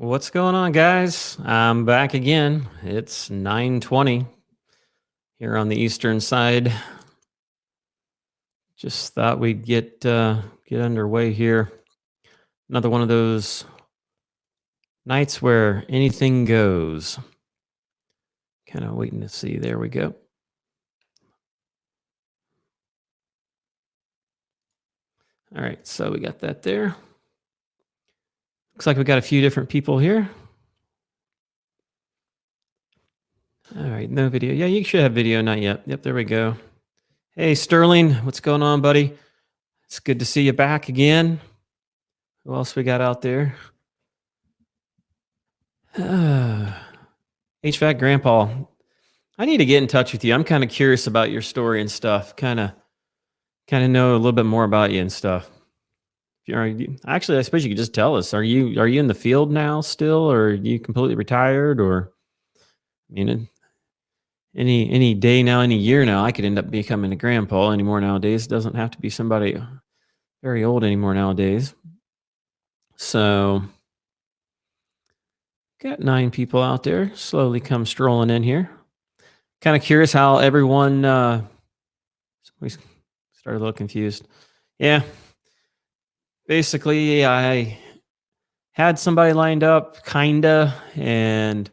What's going on, guys? I'm back again. It's 9:20 here on the eastern side. Just thought we'd get underway here. Another one of those nights where anything goes. Kind of waiting to see. There we go. All right, so we got that there. Looks like we got a few different people here. All right, no video. Yeah, you should have video, not yet. Yep, there we go. Hey, Sterling, what's going on, buddy? It's good to see you back again. Who else we got out there? HVAC Grandpa, I need to get in touch with you. I'm kind of curious about your story and stuff. Kind of know a little bit more about you and stuff. Actually, I suppose you could just tell us. Are you in the field now still, or are you completely retired? Or I mean, any day now, any year now, I could end up becoming a grandpa anymore nowadays. It doesn't have to be somebody very old anymore nowadays. So got 9 people out there slowly come strolling in here. Kind of curious how everyone. We started a little confused. Yeah, basically, I had somebody lined up, kinda, and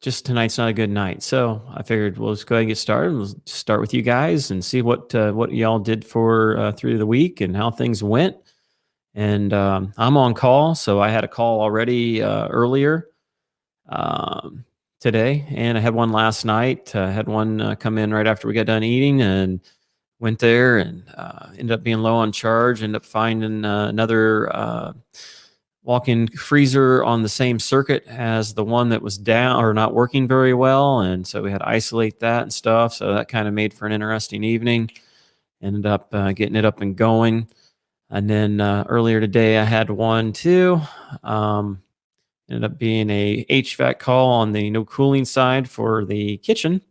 just tonight's not a good night. So I figured we'll just go ahead and get started. We'll start with you guys and see what y'all did for through the week and how things went. And I'm on call, so I had a call already earlier today, and I had one last night. I had one come in right after we got done eating, and went there and ended up being low on charge. Ended up finding another walk-in freezer on the same circuit as the one that was down or not working very well, and so we had to isolate that and stuff. So that kind of made for an interesting evening. Ended up getting it up and going. And then earlier today, I had one too. Ended up being a HVAC call on the no cooling side for the kitchen,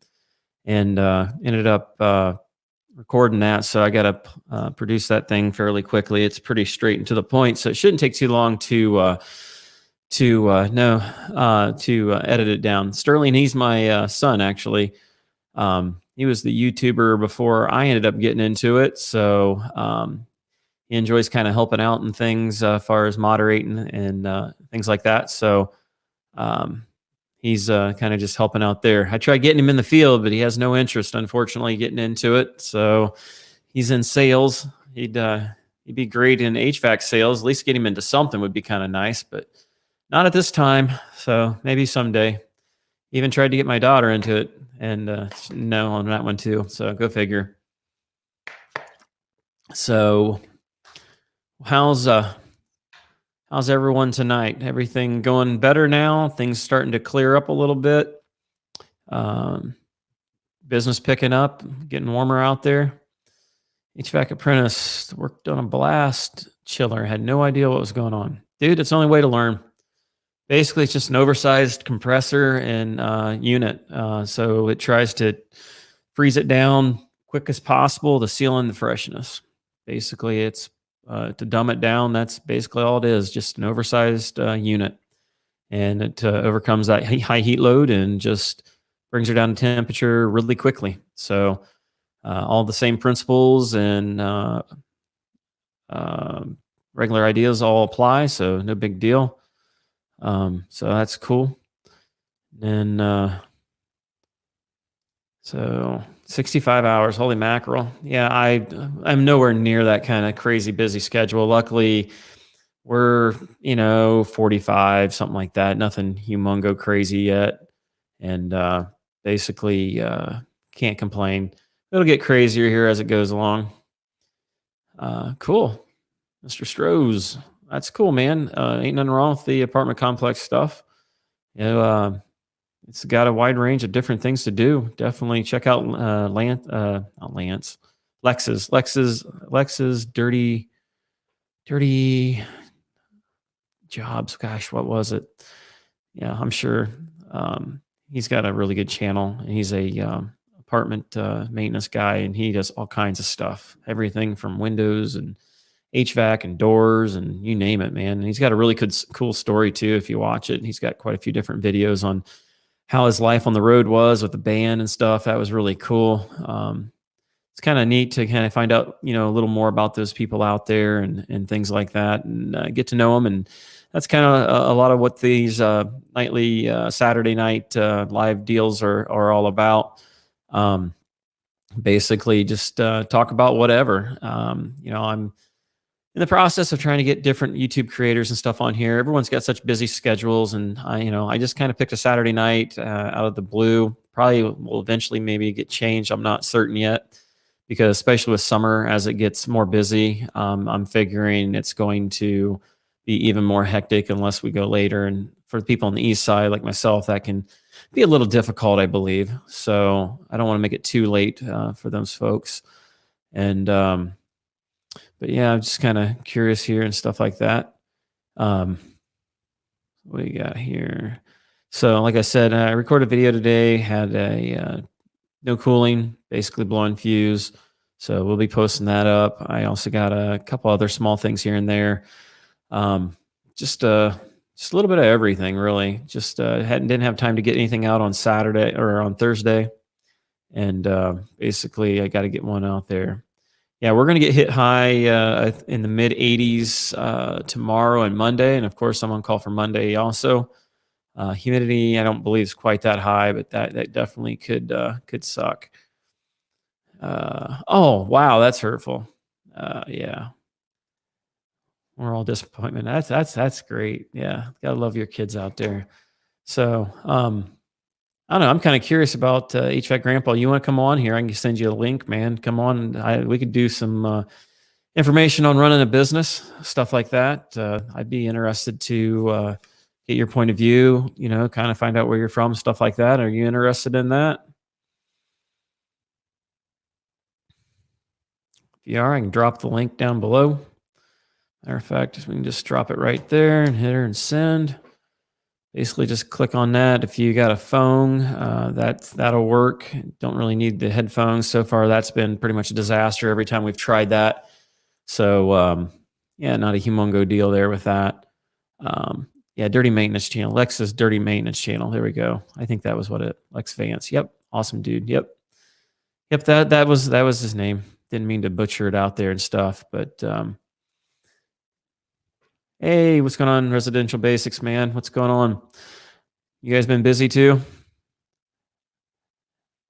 and ended up recording that. So I got to produce that thing fairly quickly. It's pretty straight and to the point, so it shouldn't take too long to edit it down. Sterling, he's my son actually. He was the YouTuber before I ended up getting into it, so he enjoys kind of helping out and things as far as moderating and things like that. So he's kind of just helping out there. I tried getting him in the field, but he has no interest, unfortunately, getting into it. So he's in sales. He'd be great in HVAC sales. At least get him into something would be kind of nice, but not at this time. So maybe someday. Even tried to get my daughter into it, and no on that one too. So go figure. So how's everyone tonight? Everything going better now? Things starting to clear up a little bit. Business picking up, getting warmer out there. HVAC apprentice worked on a blast chiller. Had no idea what was going on. Dude, it's the only way to learn. Basically, it's just an oversized compressor and unit. So it tries to freeze it down quick as possible to seal in the freshness. Basically, it's to dumb it down. That's basically all it is, just an oversized unit. And it overcomes that high heat load and just brings her down to temperature really quickly. So all the same principles and regular ideas all apply. So no big deal. So that's cool. And so 65 hours, holy mackerel. Yeah, I'm nowhere near that kind of crazy busy schedule. Luckily, we're 45, something like that. Nothing humongo crazy yet, and basically can't complain. It'll get crazier here as it goes along. Cool, Mr. Strohs. That's cool, man. Ain't nothing wrong with the apartment complex stuff. It's got a wide range of different things to do. Definitely check out Lex's dirty jobs. Gosh, what was it? Yeah, I'm sure he's got a really good channel, and he's a apartment maintenance guy, and he does all kinds of stuff, everything from windows and HVAC and doors and you name it, man. And he's got a really cool story too. If you watch it, he's got quite a few different videos on how his life on the road was with the band and stuff. That was really cool. It's kind of neat to kind of find out, a little more about those people out there and things like that, and get to know them. And that's kind of a lot of what these nightly Saturday night live deals are all about. Um, Basically, just talk about whatever. I'm in the process of trying to get different YouTube creators and stuff on here. Everyone's got such busy schedules, and I just kind of picked a Saturday night out of the blue. Probably will eventually maybe get changed. I'm not certain yet, because especially with summer, as it gets more busy, I'm figuring it's going to be even more hectic unless we go later. And for the people on the east side, like myself, that can be a little difficult, I believe. So I don't want to make it too late for those folks. And but yeah, I'm just kind of curious here and stuff like that. Um, what do you got here? So, like I said, I recorded a video today. Had a no cooling, basically blowing fuse. So we'll be posting that up. I also got a couple other small things here and there. Um, just a little bit of everything, really. Just didn't have time to get anything out on Saturday or on Thursday, and basically I got to get one out there. Yeah, we're going to get hit high in the mid 80s tomorrow and Monday, and of course I'm on call for Monday also. Humidity, I don't believe is quite that high, but that definitely could suck. Oh wow, that's hurtful. Yeah, we're all disappointment. That's great. Yeah, gotta love your kids out there. So I don't know. I'm kind of curious about HVAC Grandpa. You want to come on here? I can send you a link, man. Come on. We could do some information on running a business, stuff like that. I'd be interested to get your point of view, kind of find out where you're from, stuff like that. Are you interested in that? If you are, I can drop the link down below. Matter of fact, we can just drop it right there and hit her and send. Basically, just click on that. If you got a phone, that'll work. Don't really need the headphones. So far, that's been pretty much a disaster every time we've tried that. So, yeah, not a humongo deal there with that. Yeah, dirty maintenance channel. Lex's dirty maintenance channel. There we go. I think that was what it. Lex Vance. Yep, awesome dude. Yep. That was his name. Didn't mean to butcher it out there and stuff, but hey, what's going on, Residential Basics, man? What's going on? You guys been busy too?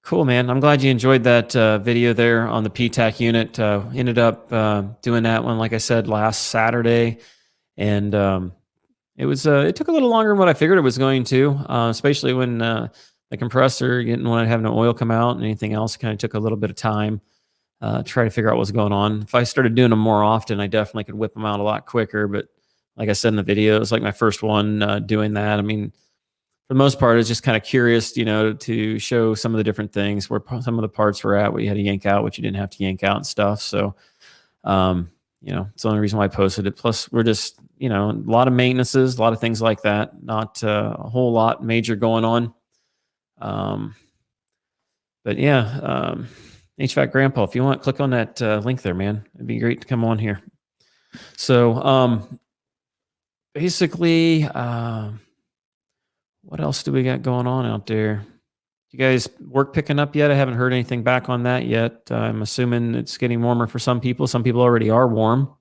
Cool, man. I'm glad you enjoyed that video there on the PTAC unit. Ended up doing that one, like I said, last Saturday, and it took a little longer than what I figured it was going to, especially when the compressor didn't want to have no oil come out, and anything else kind of took a little bit of time. Try to figure out what's going on. If I started doing them more often, I definitely could whip them out a lot quicker. But like I said in the video, it was like my first one doing that. I mean, for the most part, it's just kind of curious, to show some of the different things where some of the parts were at, what you had to yank out, what you didn't have to yank out and stuff. So, it's the only reason why I posted it. Plus, we're just, a lot of maintenances, a lot of things like that. Not a whole lot major going on. But yeah, HVAC Grandpa, if you want, click on that link there, man. It'd be great to come on here. So, basically, what else do we got going on out there? You guys work picking up yet? I haven't heard anything back on that yet. I'm assuming it's getting warmer for some people. Some people already are warm.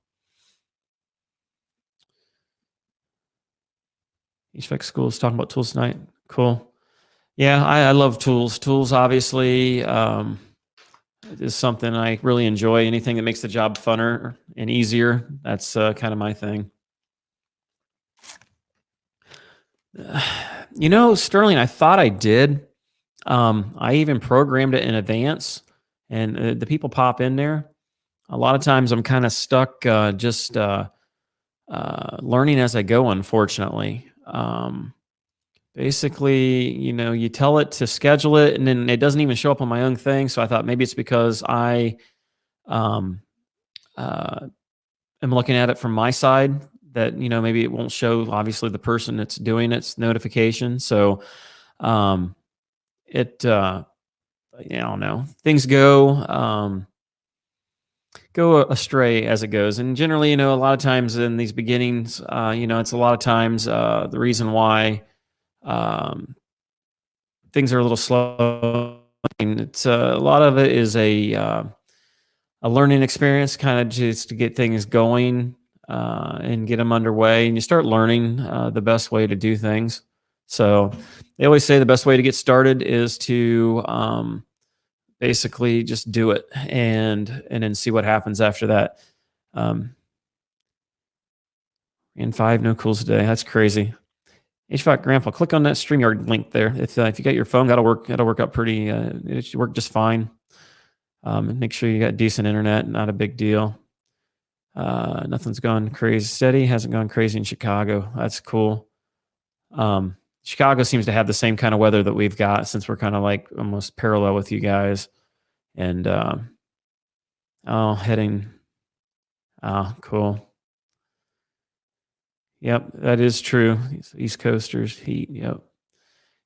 HVAC School is talking about tools tonight. Cool. Yeah, I love tools. Tools, obviously, is something I really enjoy. Anything that makes the job funner and easier, that's kind of my thing. Sterling, I thought I did. I even programmed it in advance, and the people pop in there. A lot of times I'm kind of stuck just learning as I go, unfortunately. Basically, you tell it to schedule it, and then it doesn't even show up on my own thing. So I thought maybe it's because I am looking at it from my side that, maybe it won't show, obviously, the person that's doing its notification. So I don't know. Things go go astray as it goes. And generally, a lot of times in these beginnings, it's a lot of times the reason why um, things are a little slow. It's a lot of it is a learning experience, kind of just to get things going and get them underway. And you start learning the best way to do things. So they always say the best way to get started is to basically just do it and then see what happens after that. Um, and 5 no cools today. That's crazy. HVAC Grandpa, click on that StreamYard link there. If you got your phone, that'll work. That'll work out pretty. It should work just fine. And make sure you got decent internet. Not a big deal. Nothing's gone crazy. Steady hasn't gone crazy in Chicago. That's cool. Chicago seems to have the same kind of weather that we've got, since we're kind of like almost parallel with you guys. And heading. Cool. Yep, that is true. East Coasters heat. Yep.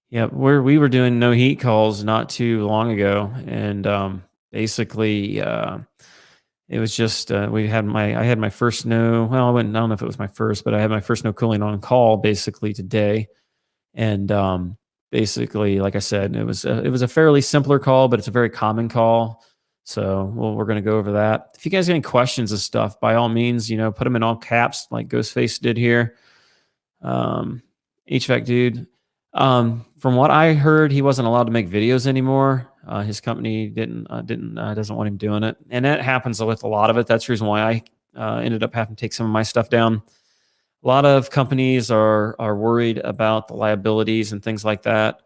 Yep. We were doing no heat calls not too long ago, and basically it was just I had my first no. Well, I don't know if it was my first, but I had my first no cooling on call basically today. And basically, like I said, it was a fairly simpler call, but it's a very common call. So we're going to go over that. If you guys have any questions and stuff, by all means, put them in all caps like Ghostface did here. HVAC dude. From what I heard, he wasn't allowed to make videos anymore. His company doesn't want him doing it, and that happens with a lot of it. That's the reason why I ended up having to take some of my stuff down. A lot of companies are worried about the liabilities and things like that.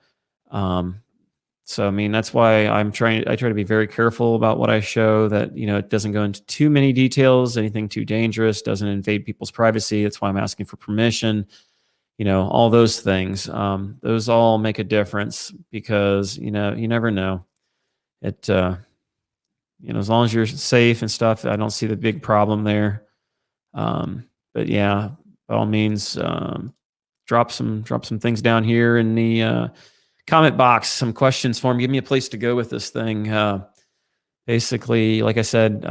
So, that's why I try to be very careful about what I show, that, it doesn't go into too many details, anything too dangerous, doesn't invade people's privacy. That's why I'm asking for permission, all those things. Those all make a difference, because, you never know. It, as long as you're safe and stuff, I don't see the big problem there. But yeah, by all means, drop some things down here in the comment box, some questions for me. Give me a place to go with this thing. Basically, like I said,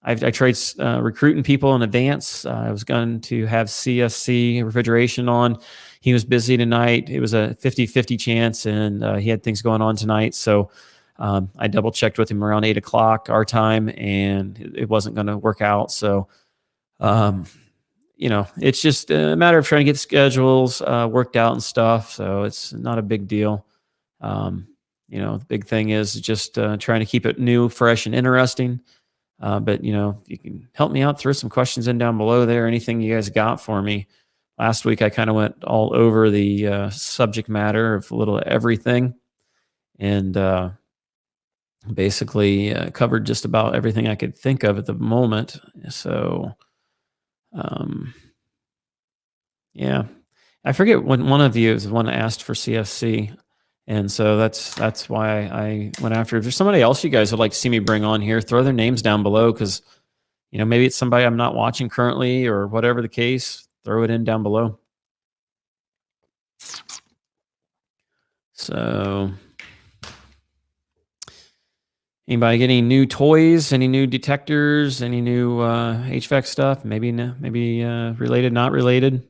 I tried recruiting people in advance. I was going to have CSC refrigeration on. He was busy tonight. It was a 50-50 chance, and he had things going on tonight. So I double checked with him around 8 o'clock our time, and it wasn't going to work out. So, it's just a matter of trying to get schedules worked out and stuff. So it's not a big deal. The big thing is just trying to keep it new, fresh, and interesting. But, if you can help me out, throw some questions in down below there. Anything you guys got for me. Last week, I kind of went all over the subject matter of a little everything, and basically covered just about everything I could think of at the moment. So, yeah, I forget when one of you is the one that asked for CSC. And so that's why I went after. If there's somebody else you guys would like to see me bring on here, throw their names down below, because, maybe it's somebody I'm not watching currently, or whatever the case, throw it in down below. So, anybody get any new toys, any new detectors, any new HVAC stuff? Maybe related, not related.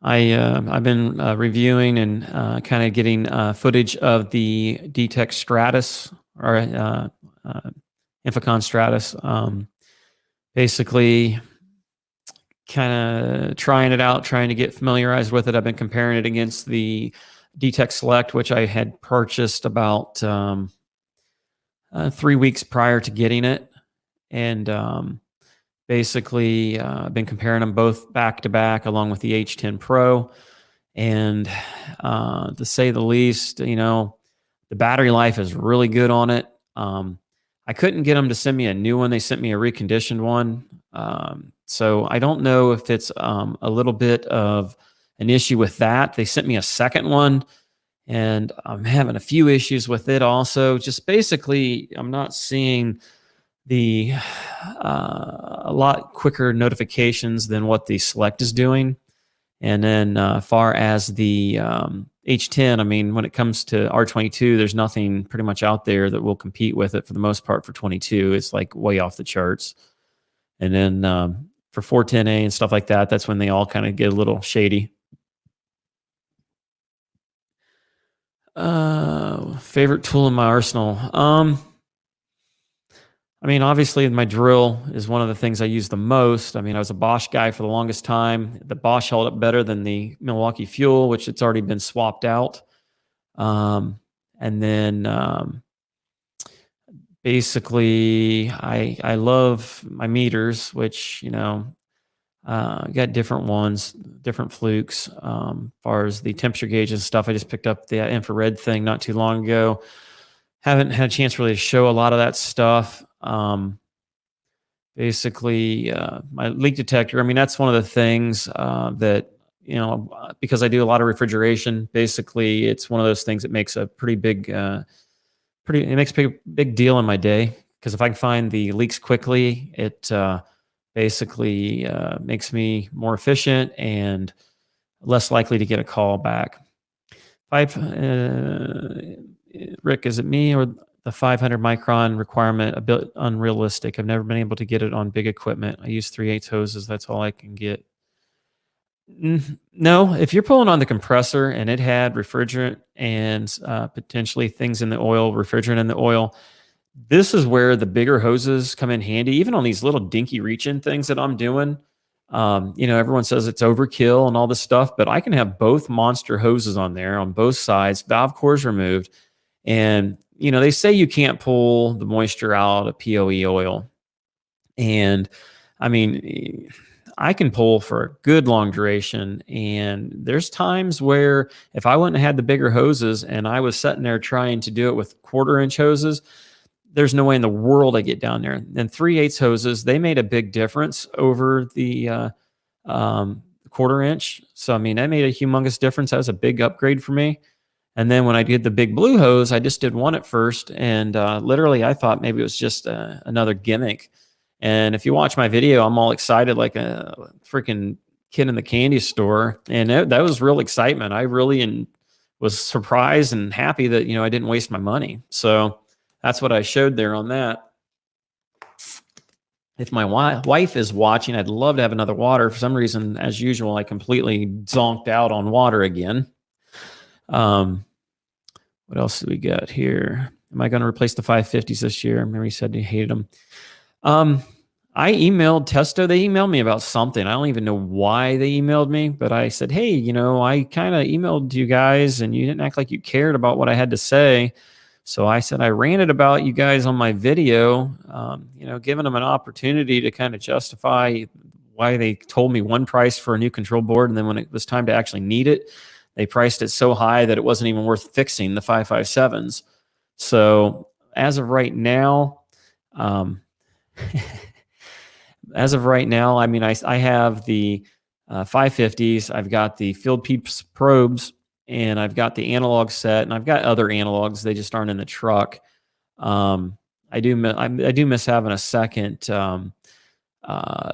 I've been reviewing and kind of getting footage of the Detect Stratus, or Infocon Stratus. Basically, kind of trying it out, trying to get familiarized with it. I've been comparing it against the Detect Select, which I had purchased about 3 weeks prior to getting it, and basically, I've been comparing them both back to back, along with the H10 Pro. And to say the least, the battery life is really good on it. I couldn't get them to send me a new one. They sent me a reconditioned one. So I don't know if it's a little bit of an issue with that. They sent me a second one, and I'm having a few issues with it also. Just basically, I'm not seeing the a lot quicker notifications than what the Select is doing. And then far as the H10, I mean, when it comes to R22, there's nothing pretty much out there that will compete with it for the most part for 22. It's like way off the charts. And then for 410A and stuff like that, that's when they all kind of get a little shady. Favorite tool in my arsenal. I mean, obviously, my drill is one of the things I use the most. I mean, I was a Bosch guy for the longest time. The Bosch held up better than the Milwaukee Fuel, which it's already been swapped out. And then basically, I love my meters, which, you know, got different ones, different flukes. As far as the temperature gauge and stuff, I just picked up the infrared thing not too long ago. Haven't had a chance really to show a lot of that stuff. Basically, my leak detector, I mean, that's one of the things that, you know, because I do a lot of refrigeration, basically, it's one of those things that makes a pretty big, it makes a big deal in my day. Because if I can find the leaks quickly, it basically makes me more efficient and less likely to get a call back. Rick, is it me or the 500 micron requirement a bit unrealistic? I've never been able to get it on big equipment. I use 3/8 hoses. That's all I can get. No, if you're pulling on the compressor and it had refrigerant and potentially things in the oil, refrigerant in the oil, this is where the bigger hoses come in handy, even on these little dinky reach-in things that I'm doing. You know, everyone says it's overkill and all this stuff, but I can have both monster hoses on there on both sides, valve cores removed. And, you know, they say you can't pull the moisture out of POE oil. And I mean, I can pull for a good long duration. And there's times where if I wouldn't have had the bigger hoses and I was sitting there trying to do it with 1/4 inch hoses, there's no way in the world I get down there. And 3/8 hoses, they made a big difference over the 1/4 inch. So, I mean, that made a humongous difference. That was a big upgrade for me. And then when I did the big blue hose, I just did one at first. And literally, I thought maybe it was just another gimmick. And if you watch my video, I'm all excited like a freaking kid in the candy store. And that was real excitement. I really was surprised and happy that, you know, I didn't waste my money. So that's what I showed there on that. If my wife is watching, I'd love to have another water. For some reason, as usual, I completely zonked out on water again. What else do we got here? Am I going to replace the 550s this year? Mary said he hated them. I emailed Testo. They emailed me about something. I don't even know why they emailed me, but I said, hey, you know, I kind of emailed you guys and you didn't act like you cared about what I had to say. So I said, I ranted about you guys on my video, you know, giving them an opportunity to kind of justify why they told me one price for a new control board. And then when it was time to actually need it, they priced it so high that it wasn't even worth fixing the 557s. So as of right now, I mean, I have the 550s. I've got the Field Peeps probes, and I've got the analog set, and I've got other analogs. They just aren't in the truck. I do miss having a second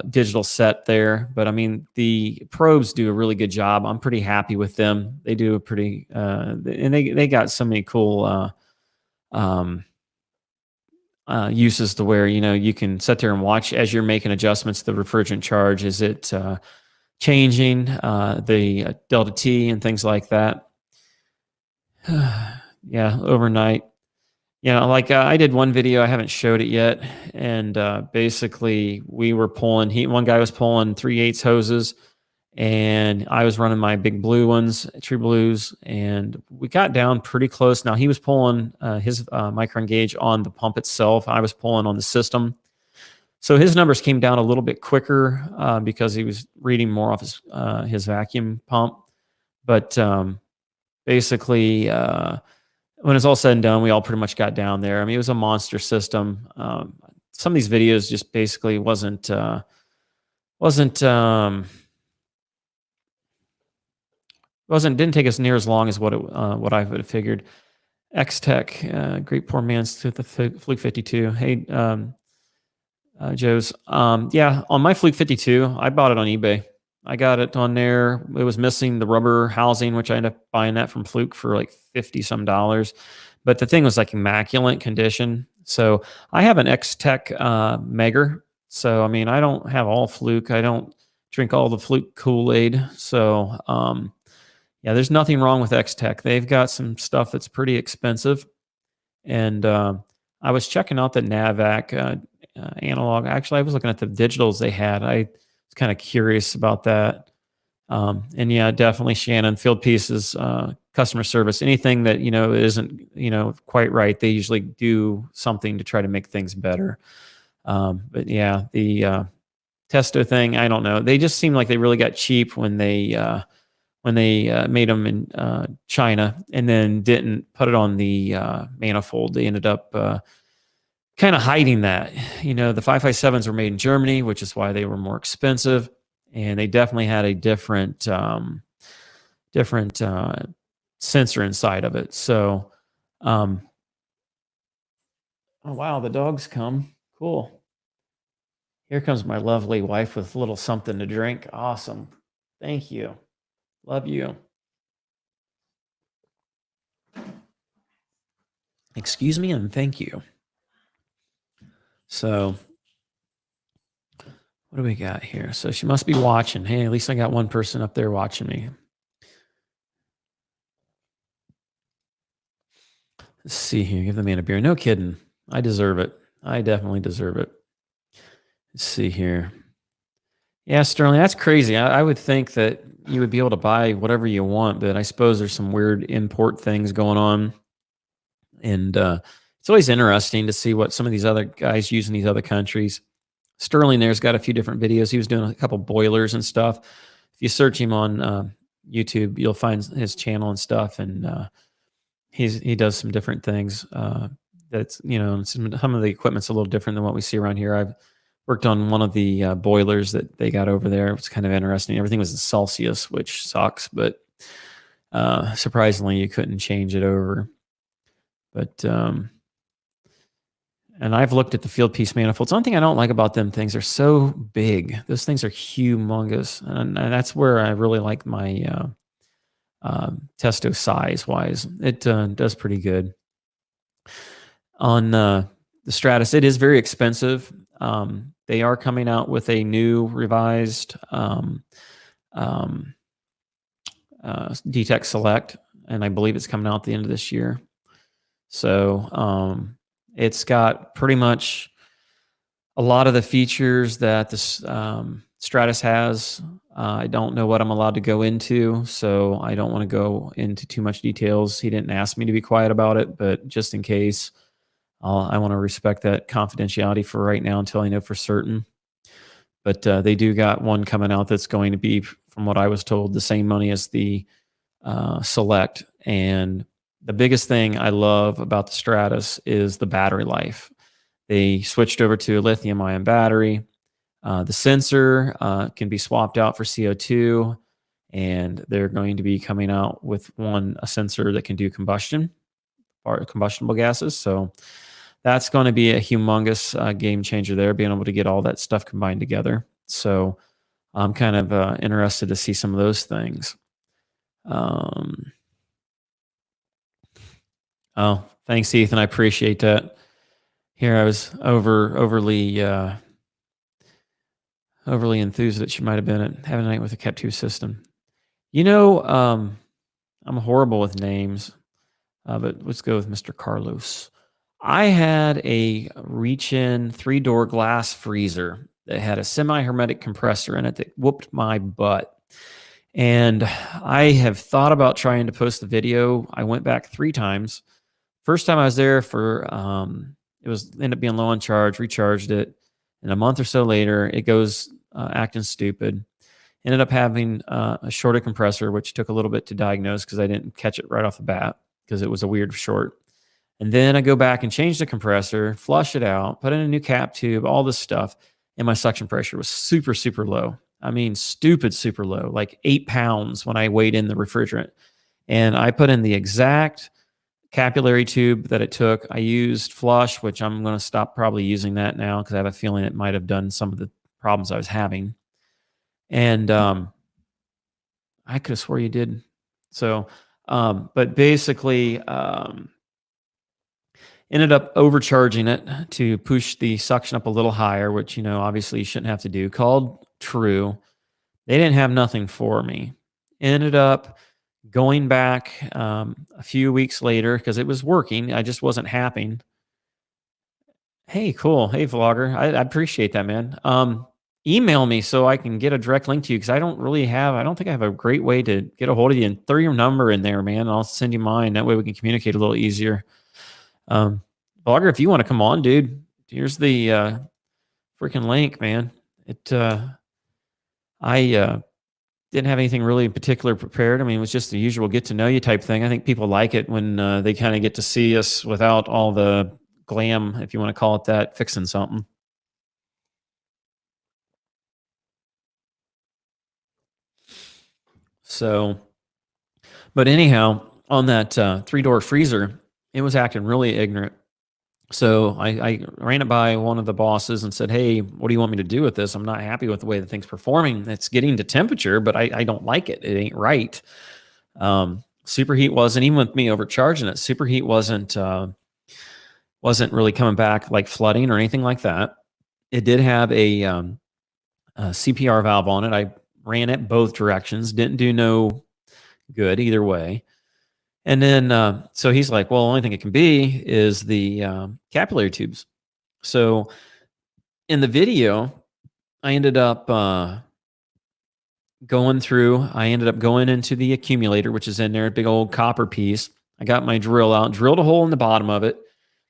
digital set there, but I mean, the probes do a really good job. I'm pretty happy with them. They do a pretty, and they got so many cool uses to where, you know, you can sit there and watch as you're making adjustments to the refrigerant charge. Is it changing the delta T and things like that? Yeah, overnight. You know, like I did one video, I haven't showed it yet, and basically we were pulling. One guy was pulling 3/8 hoses, and I was running my big blue ones, True Blues, and we got down pretty close. Now he was pulling his micron gauge on the pump itself. I was pulling on the system, so his numbers came down a little bit quicker because he was reading more off his vacuum pump. But basically. When it's all said and done, we all pretty much got down there. I mean, it was a monster system. Some of these videos just basically didn't take us near as long as what I would have figured. X-Tech, great poor man's to the Fluke 52. Hey, Joe's. Yeah, on my Fluke 52, I bought it on eBay. I got it on there. It was missing the rubber housing, which I ended up buying that from Fluke for like 50 some dollars. But the thing was like immaculate condition. So I have an X-Tech Megger. So, I mean, I don't have all Fluke. I don't drink all the Fluke Kool-Aid. So, yeah, there's nothing wrong with X-Tech. They've got some stuff that's pretty expensive. And I was checking out the Navac analog. Actually, I was looking at the digitals they had. I was kind of curious about that. And yeah, definitely Shannon, field pieces, customer service, anything that, isn't, quite right. They usually do something to try to make things better. But yeah, the Testo thing, I don't know. They just seem like they really got cheap when they made them in China and then didn't put it on the manifold. They ended up kind of hiding that. The 557s were made in Germany, which is why they were more expensive, and they definitely had a different sensor inside of it. So, oh wow, the dogs come. Cool. Here comes my lovely wife with a little something to drink. Awesome. Thank you. Love you. Excuse me and thank you. So, what do we got here? So she must be watching. Hey, at least I got one person up there watching me. Let's see here. Give the man a beer. No kidding. I deserve it. I definitely deserve it. Let's see here. Yeah, Sterling, that's crazy. I would think that you would be able to buy whatever you want, but I suppose there's some weird import things going on. And it's always interesting to see what some of these other guys use in these other countries. Sterling there's got a few different videos. He was doing a couple boilers and stuff. If you search him on YouTube, you'll find his channel and stuff. And he does some different things. That's some of the equipment's a little different than what we see around here. I've worked on one of the boilers that they got over there. It was kind of interesting. Everything was in Celsius, which sucks, but surprisingly, you couldn't change it over. But and I've looked at the field piece manifolds. One thing I don't like about them things, they're so big. Those things are humongous. And that's where I really like my Testo size-wise. It does pretty good. On the Stratus, it is very expensive. They are coming out with a new revised Detect Select, and I believe it's coming out at the end of this year. So it's got pretty much a lot of the features that this Stratus has. I don't know what I'm allowed to go into, so I don't want to go into too much details. He didn't ask me to be quiet about it, but just in case, I want to respect that confidentiality for right now until I know for certain. But they do got one coming out that's going to be, from what I was told, the same money as the Select. And the biggest thing I love about the Stratus is the battery life. They switched over to a lithium-ion battery. The sensor can be swapped out for CO2, and they're going to be coming out with a sensor that can do combustion or combustible gases. So that's going to be a humongous game changer there, being able to get all that stuff combined together. So I'm kind of interested to see some of those things. Oh, thanks, Ethan. I appreciate that. Here, I was overly enthused that she might have been at having a night with a Cat 2 system. I'm horrible with names, but let's go with Mr. Carlos. I had a reach-in 3-door glass freezer that had a semi-hermetic compressor in it that whooped my butt. And I have thought about trying to post the video. I went back 3 times. First time I was there for, ended up being low on charge, recharged it. And a month or so later, it goes acting stupid. Ended up having a shorted compressor, which took a little bit to diagnose because I didn't catch it right off the bat because it was a weird short. And then I go back and change the compressor, flush it out, put in a new cap tube, all this stuff. And my suction pressure was super, super low. I mean, stupid, super low, like 8 pounds when I weighed in the refrigerant. And I put in the exact capillary tube that it took. I used flush, which I'm going to stop probably using that now because I have a feeling it might have done some of the problems I was having. And I could have swore you did. So, but basically, ended up overcharging it to push the suction up a little higher, which, obviously you shouldn't have to do. Called True. They didn't have nothing for me. Ended up going back a few weeks later because it was working. I just wasn't happy. Hey, cool. Hey, vlogger. I appreciate that, man. Email me so I can get a direct link to you because I don't think I have a great way to get a hold of you, and throw your number in there, man. I'll send you mine. That way we can communicate a little easier. Um, Vlogger, if you want to come on, dude, here's the freaking link, man. I didn't have anything really in particular prepared. I mean, it was just the usual get to know you type thing. I think people like it when they kind of get to see us without all the glam, if you want to call it that, fixing something. So, but anyhow, on that 3-door freezer, it was acting really ignorant. So I ran it by one of the bosses and said, "Hey, what do you want me to do with this? I'm not happy with the way the thing's performing. It's getting to temperature, but I don't like it. It ain't right." Superheat wasn't, even with me overcharging it. Superheat wasn't really coming back like flooding or anything like that. It did have a CPR valve on it. I ran it both directions. Didn't do no good either way. And then, so he's like, "Well, the only thing it can be is the capillary tubes." So in the video, I ended up going into the accumulator, which is in there, a big old copper piece. I got my drill out, drilled a hole in the bottom of it,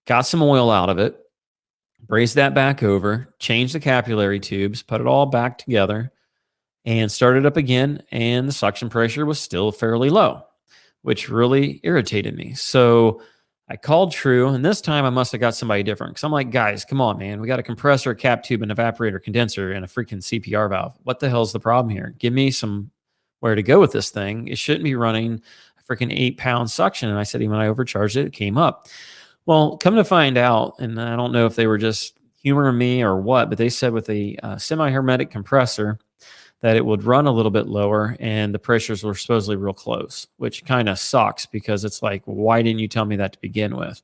got some oil out of it, brazed that back over, changed the capillary tubes, put it all back together, and started up again. And the suction pressure was still fairly low, which really irritated me. So I called True, and this time I must have got somebody different because I'm like, "Guys, come on, man. We got a compressor, a cap tube, an evaporator, condenser, and a freaking CPR valve. What the hell's the problem here? Give me some where to go with this thing. It shouldn't be running a freaking 8-pound suction." And I said, even when I overcharged it, it came up. Well, come to find out, and I don't know if they were just humoring me or what, but they said with a semi-hermetic compressor that it would run a little bit lower and the pressures were supposedly real close, which kind of sucks because it's like, why didn't you tell me that to begin with?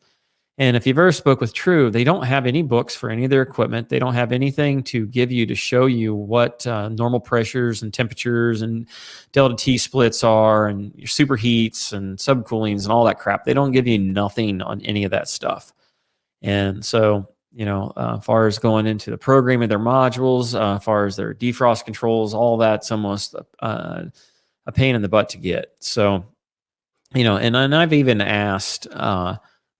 And if you've ever spoke with True, they don't have any books for any of their equipment. They don't have anything to give you to show you what normal pressures and temperatures and delta T splits are and your superheats and subcoolings and all that crap. They don't give you nothing on any of that stuff. And so, as far as going into the programming of their modules, as far as their defrost controls, all that's almost a pain in the butt to get. So, and I've even asked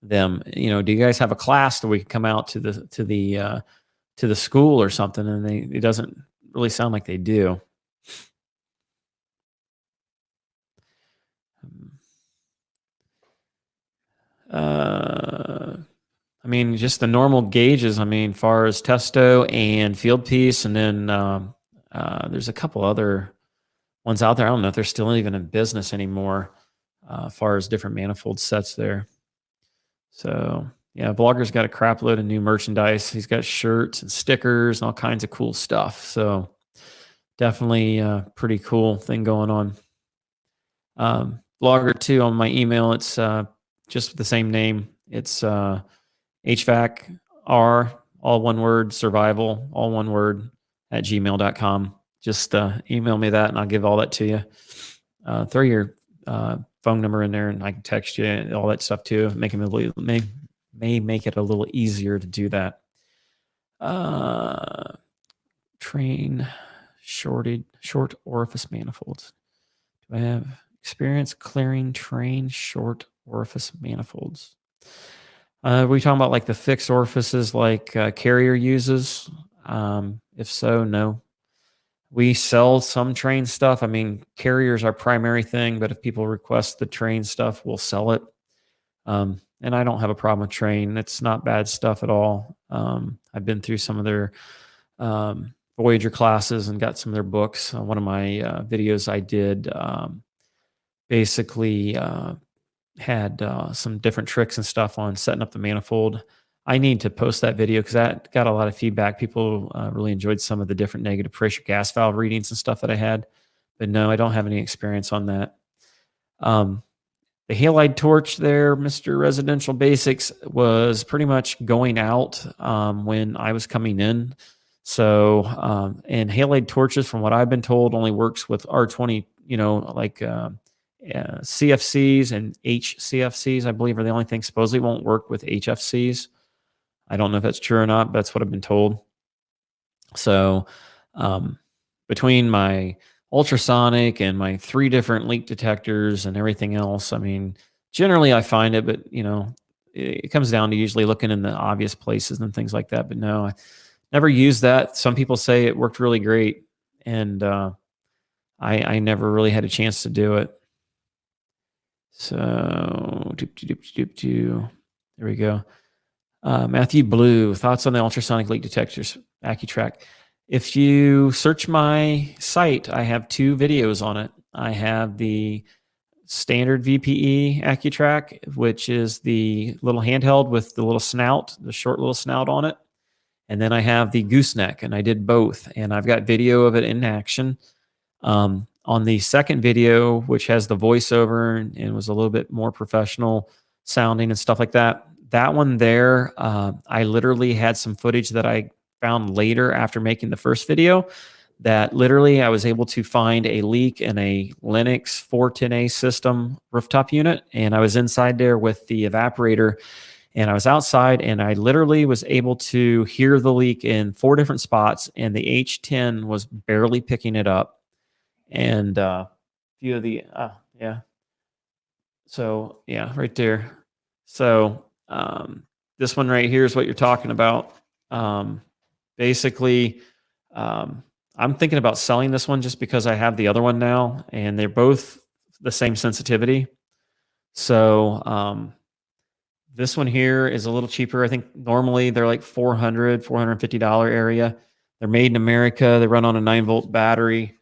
them, "Do you guys have a class that we can come out to the school or something?" And it doesn't really sound like they do. Uh, I mean, just the normal gauges. I mean, far as testo and field piece, and then there's a couple other ones out there. I don't know if they're still even in business anymore. As far as different manifold sets there. So yeah, Vlogger's got a crap load of new merchandise. He's got shirts and stickers and all kinds of cool stuff. So definitely a pretty cool thing going on. Vlogger too on my email. It's just the same name. It's HVAC R, all one word, survival, all one word, at gmail.com. Just email me that and I'll give all that to you. Throw your phone number in there and I can text you all that stuff too. May make it a little easier to do that. Train short orifice manifolds. Do I have experience clearing train short orifice manifolds? We talking about like the fixed orifices like Carrier uses? If so, no. We sell some train stuff. I mean, Carrier's our primary thing, but if people request the train stuff, we'll sell it. And I don't have a problem with train. It's not bad stuff at all. I've been through some of their Voyager classes and got some of their books. One of my videos I did basically had some different tricks and stuff on setting up the manifold. I need to post that video because that got a lot of feedback. People really enjoyed some of the different negative pressure gas valve readings and stuff that I had. But no, I don't have any experience on that. Um, the halide torch there, Mr. Residential Basics, was pretty much going out when I was coming in. So, and halide torches, from what I've been told, only works with R20, CFCs and HCFCs, I believe, are the only things supposedly won't work with HFCs. I don't know if that's true or not, but that's what I've been told. So, um, between my ultrasonic and my 3 different leak detectors and everything else, I mean, generally I find it, but it comes down to usually looking in the obvious places and things like that. But no, I never used that. Some people say it worked really great, and I never really had a chance to do it. So, there we go. Matthew Blue, thoughts on the ultrasonic leak detectors, Accutrak. If you search my site, I have 2 videos on it. I have the standard VPE Accutrak, which is the little handheld with the little snout, the short little snout on it. And then I have the gooseneck, and I did both. And I've got video of it in action. On the second video, which has the voiceover and was a little bit more professional sounding and stuff like that, that one there, I literally had some footage that I found later after making the first video that literally I was able to find a leak in a Linux 410A system rooftop unit. And I was inside there with the evaporator, and I was outside, and I literally was able to hear the leak in 4 different spots, and the H10 was barely picking it up. And few of the yeah, so yeah, right there. So this one right here is what you're talking about. Basically, I'm thinking about selling this one just because I have the other one now, and they're both the same sensitivity. So this one here is a little cheaper. I think normally they're like $450 area. They're made in America. They run on a 9-volt battery.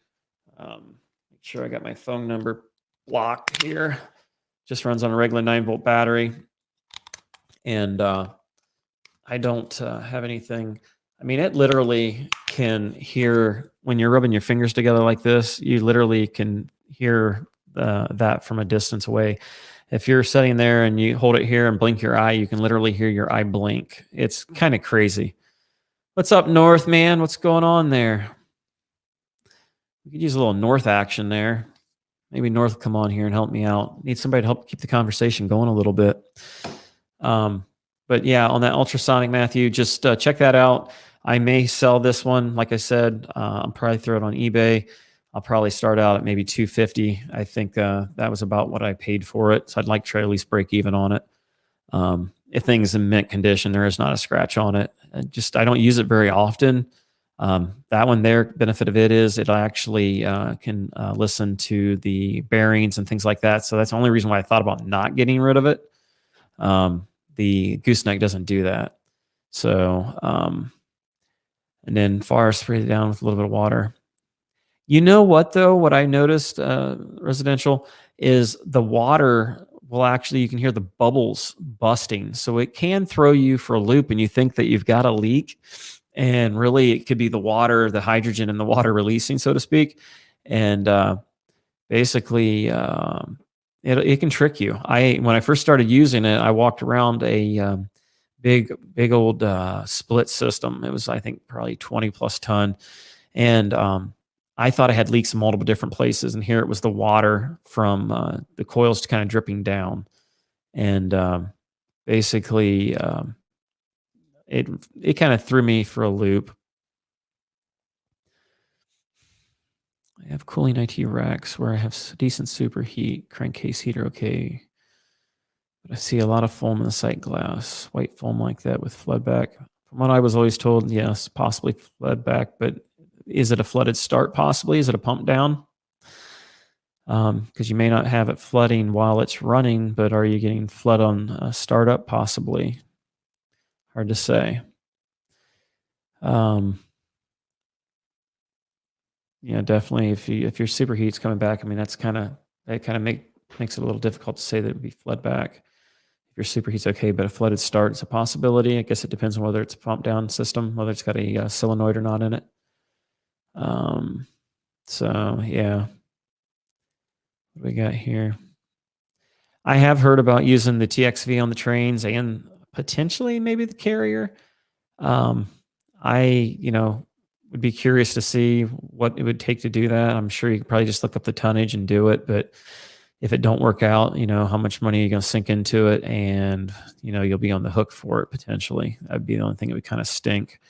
Make sure I got my phone number blocked here. Just runs on a regular 9-volt battery. And I don't have anything. I mean, it literally can hear when you're rubbing your fingers together like this, you literally can hear that from a distance away. If you're sitting there and you hold it here and blink your eye, you can literally hear your eye blink. It's kind of crazy. What's up, North, man? What's going on there? We could use a little North action there. Maybe North will come on here and help me out. Need somebody to help keep the conversation going a little bit. But yeah, on that ultrasonic, Matthew, just check that out. I may sell this one. Like I said, I'll probably throw it on eBay. I'll probably start out at maybe $250. I think that was about what I paid for it. So I'd like to try to at least break even on it. If things in mint condition, there is not a scratch on it. I don't use it very often. That one there, benefit of it is it actually can listen to the bearings and things like that. So that's the only reason why I thought about not getting rid of it. The gooseneck doesn't do that. So, and then fire spray it down with a little bit of water. You know what though? What I noticed, residential, is the water will actually, you can hear the bubbles busting. So it can throw you for a loop, and you think that you've got a leak, and really it could be the water, the hydrogen in the water releasing, so to speak. And basically, it can trick you. When I first started using it, I walked around a big old split system. It was, I think, probably 20 plus ton, and I thought I had leaks in multiple different places, and here it was the water from the coils kind of dripping down, and basically it kind of threw me for a loop. I have cooling IT racks where I have decent superheat, crankcase heater, okay. But I see a lot of foam in the sight glass, white foam like that with flood back. From what I was always told, yes, possibly flood back, but is it a flooded start possibly? Is it a pump down? Because you may not have it flooding while it's running, but are you getting flood on startup? Possibly. Hard to say. Yeah, definitely. If your superheat's coming back, I mean, that kind of makes it a little difficult to say that it would be flood back. If your superheat's okay, but a flooded start is a possibility. I guess it depends on whether it's a pump down system, whether it's got a solenoid or not in it. So yeah, what do we got here? I have heard about using the TXV on the trains and potentially maybe the carrier. Um, I, would be curious to see what it would take to do that. I'm sure you could probably just look up the tonnage and do it, but if it don't work out, how much money are you going to sink into it, and you'll be on the hook for it potentially. That'd be the only thing that would kind of stink.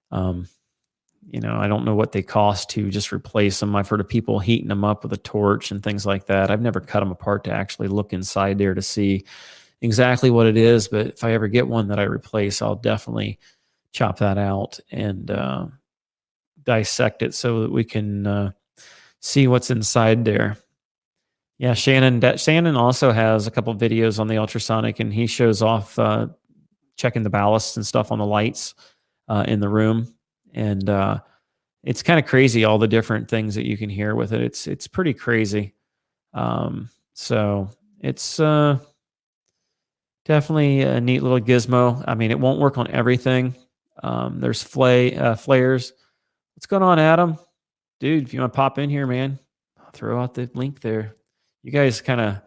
Um, I don't know what they cost to just replace them. I've heard of people heating them up with a torch and things like that. I've never cut them apart to actually look inside there to see exactly what it is. But if I ever get one that I replace, I'll definitely chop that out and dissect it so that we can see what's inside there. Yeah, Shannon also has a couple of videos on the ultrasonic, and he shows off checking the ballasts and stuff on the lights in the room. And it's kind of crazy, all the different things that you can hear with it. It's pretty crazy. So it's definitely a neat little gizmo. I mean, it won't work on everything. There's flares. What's going on, Adam? Dude, if you want to pop in here, man, I'll throw out the link there. You guys kind of,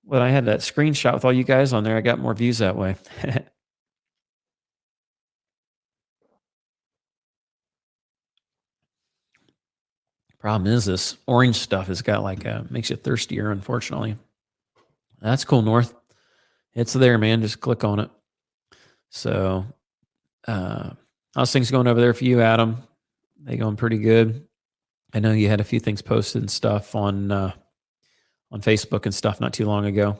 when I had that screenshot with all you guys on there, I got more views that way. Problem is, this orange stuff has got makes you thirstier, unfortunately. That's cool, North. It's there, man. Just click on it. So, how's things going over there for you, Adam? They going pretty good? I know you had a few things posted and stuff on Facebook and stuff not too long ago.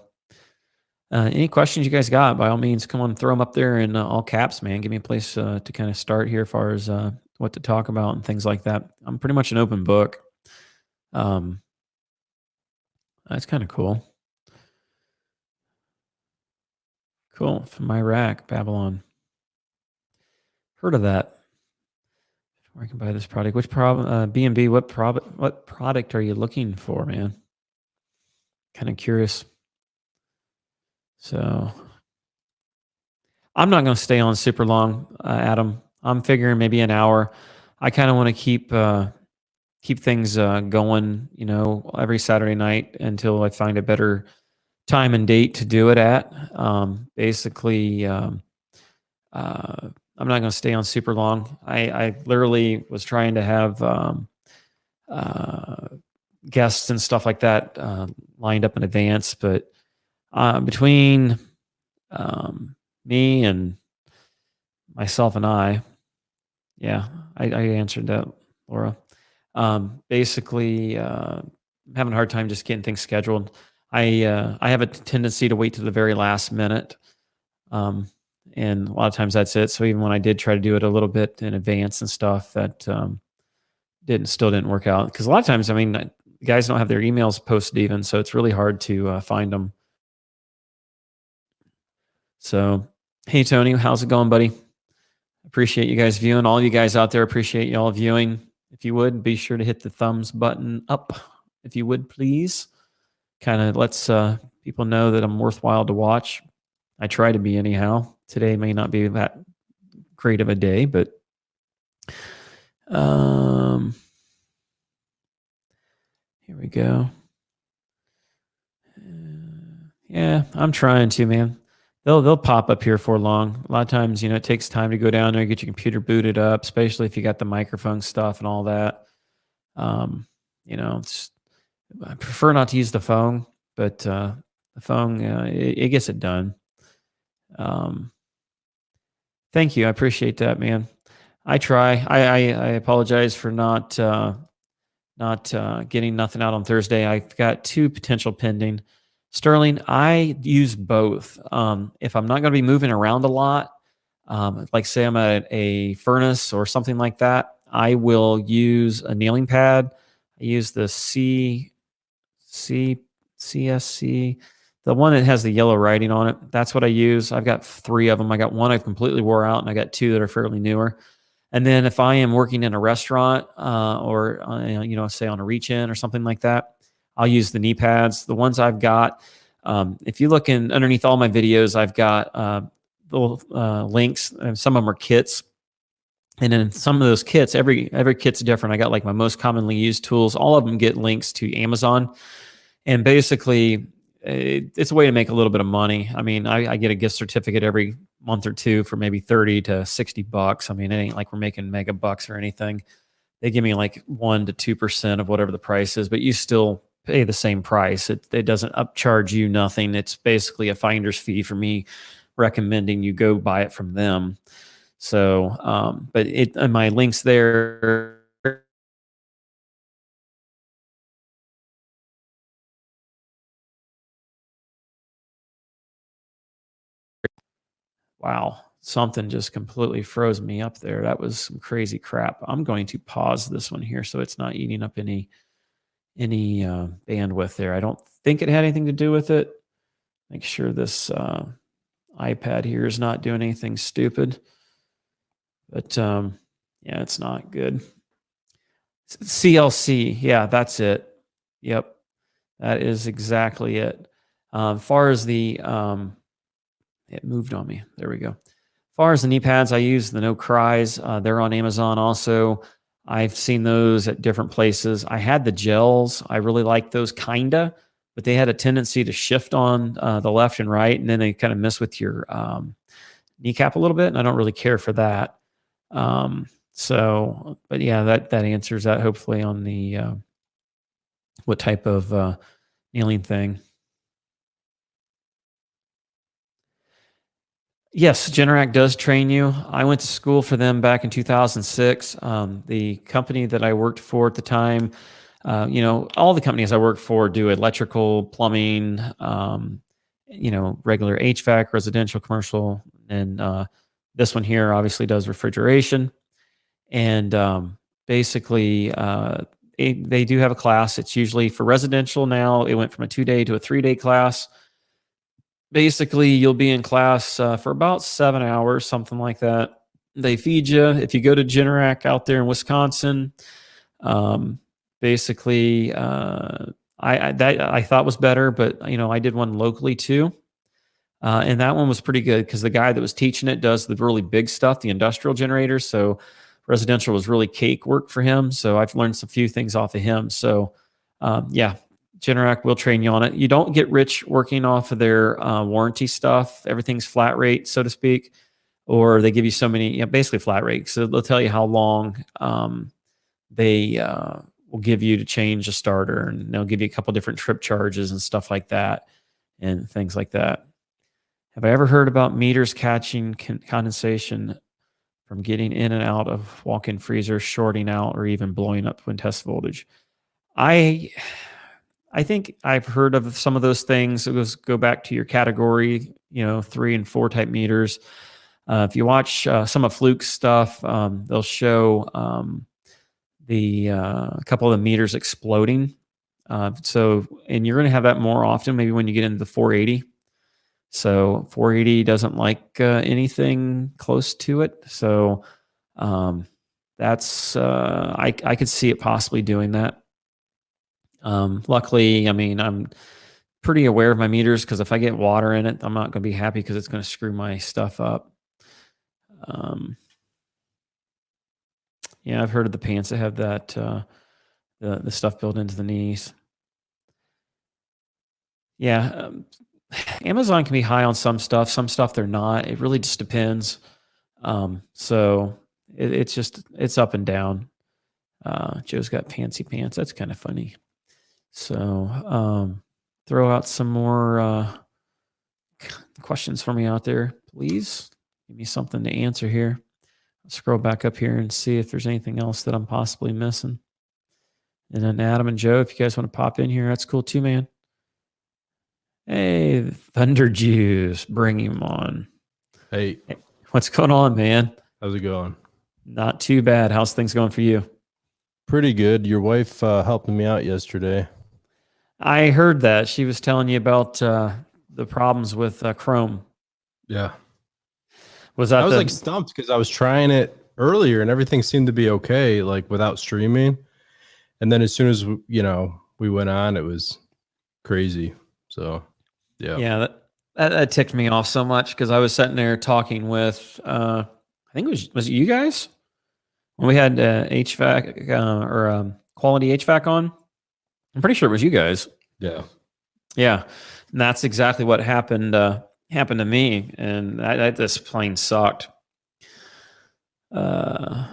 Any questions you guys got? By all means, come on, throw them up there in all caps, man. Give me a place to kind of start here, as far as what to talk about and things like that. I'm pretty much an open book. That's kind of cool. Cool. From Iraq, Babylon. Heard of that. Where I can buy this product. Which B&B, what product are you looking for, man? Kind of curious. So I'm not going to stay on super long, Adam. I'm figuring maybe an hour. I kind of want to keep things going, every Saturday night until I find a better time and date to do it at. Basically, I'm not going to stay on super long. I literally was trying to have guests and stuff like that lined up in advance, but between me and myself and I answered that, Laura. Basically, having a hard time just getting things scheduled. I have a tendency to wait to the very last minute. And a lot of times that's it. So even when I did try to do it a little bit in advance and stuff, that still didn't work out. Because a lot of times, I mean, guys don't have their emails posted even, so it's really hard to find them. So, hey Tony, how's it going, buddy? Appreciate you guys viewing. All you guys out there, appreciate y'all viewing. If you would, be sure to hit the thumbs button up, if you would, please. Kind of lets people know that I'm worthwhile to watch. I try to be anyhow. Today may not be that great of a day, but here we go. Yeah, I'm trying to, man. They'll pop up here for long. A lot of times, it takes time to go down there, get your computer booted up, especially if you got the microphone stuff and all that. I prefer not to use the phone, but the phone, it gets it done. Thank you. I appreciate that, man. I try. I apologize for not getting nothing out on Thursday. I've got 2 potential pending. Sterling, I use both. If I'm not going to be moving around a lot, like say I'm at a furnace or something like that, I will use a nailing pad. I use the CSC, the one that has the yellow writing on it. That's what I use. I've got 3 of them. I got one I've completely wore out, and I got 2 that are fairly newer. And then if I am working in a restaurant or say on a reach-in or something like that, I'll use the knee pads. The ones I've got, If you look in underneath all my videos, I've got little links, and some of them are kits. And in some of those kits, every kit's different. I got like my most commonly used tools. All of them get links to Amazon, and basically, it's a way to make a little bit of money. I mean, I get a gift certificate every month or two for maybe $30 to $60. I mean, it ain't like we're making mega bucks or anything. They give me like 1 to 2% of whatever the price is, but you still pay the same price. It doesn't upcharge you nothing. It's basically a finder's fee for me recommending you go buy it from them. So, but and my links there. Wow, something just completely froze me up there. That was some crazy crap. I'm going to pause this one here so it's not eating up any bandwidth there. I don't think it had anything to do with it. Make sure this iPad here is not doing anything stupid. But yeah, it's not good. CLC, yeah, that's it. Yep, that is exactly it. As far as the it moved on me. There we go. As far as the knee pads, I use the No Cries. They're on Amazon also. I've seen those at different places. I had the gels. I really like those kinda, but they had a tendency to shift on the left and right, and then they kind of mess with your kneecap a little bit, and I don't really care for that. So, but yeah, that answers that hopefully on the what type of kneeling thing. Yes, Generac does train you. I went to school for them back in 2006. The company that I worked for at the time, all the companies I work for do electrical, plumbing, regular HVAC, residential, commercial, and this one here obviously does refrigeration. And basically, they do have a class. It's usually for residential now. It went from a 2-day to a 3-day class. Basically, you'll be in class for about 7 hours, something like that. They feed you. If you go to Generac out there in Wisconsin, basically, I thought was better, but I did one locally too, and that one was pretty good because the guy that was teaching it does the really big stuff, the industrial generators. So residential was really cake work for him. So I've learned some few things off of him. So yeah, Generac will train you on it. You don't get rich working off of their warranty stuff. Everything's flat rate, so to speak, or they give you so many, basically flat rate. So they'll tell you how long they will give you to change a starter, and they'll give you a couple different trip charges and stuff like that, and things like that. Have I ever heard about meters catching condensation from getting in and out of walk-in freezers, shorting out, or even blowing up when test voltage? I think I've heard of some of those things. Go back to your category, 3 and 4 type meters. If you watch some of Fluke's stuff, they'll show a couple of the meters exploding. And you're going to have that more often, maybe when you get into the 480. So 480 doesn't like anything close to it. So that's I could see it possibly doing that. Luckily, I mean, I'm pretty aware of my meters because if I get water in it, I'm not going to be happy because it's going to screw my stuff up. Yeah, I've heard of the pants that have that the stuff built into the knees. Yeah, Amazon can be high on some stuff. Some stuff they're not. It really just depends. So it's up and down. Joe's got fancy pants. That's kind of funny. So throw out some more questions for me out there, please. Give me something to answer here. I'll scroll back up here and see if there's anything else that I'm possibly missing. And then Adam and Joe, if you guys want to pop in here, that's cool too, man. Hey, Thunder Juice, bring him on. Hey, what's going on, man? How's it going? Not too bad. How's things going for you? Pretty good. Your wife helped me out yesterday. I heard that. She was telling you about the problems with Chrome. Yeah. I was like stumped because I was trying it earlier and everything seemed to be okay, like without streaming. And then as soon as, we went on, it was crazy. So Yeah. Yeah, that ticked me off so much because I was sitting there talking with, I think was it you guys when we had HVAC or quality HVAC on. I'm pretty sure it was you guys. Yeah. Yeah, and that's exactly what happened. Happened to me, and that just plain sucked. Uh,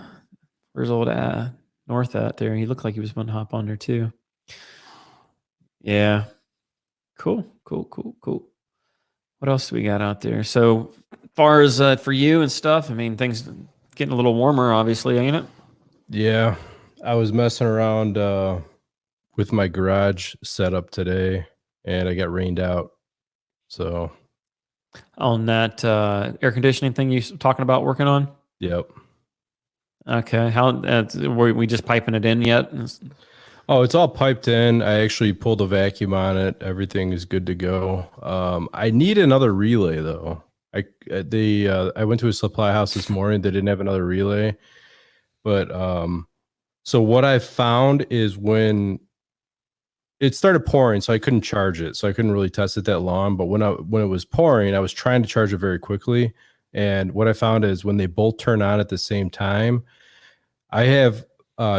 where's old North at there? He looked like he was going to hop on there too. Yeah, cool. What else do we got out there? So, far as for you and stuff, I mean, things getting a little warmer, obviously, ain't it? Yeah. I was messing around with my garage setup today, and I got rained out. So, On that air conditioning thing you talking about working on? yep. Okay, how were we just piping it in yet? Oh, it's all piped in. I actually pulled a vacuum on it. Everything is good to go. I need another relay though. I went to a supply house this morning. They didn't have another relay, but so what I found is when it started pouring, so I couldn't charge it, so I couldn't really test it that long. But when it was pouring, I was trying to charge it very quickly, and what I found is when they both turn on at the same time, I have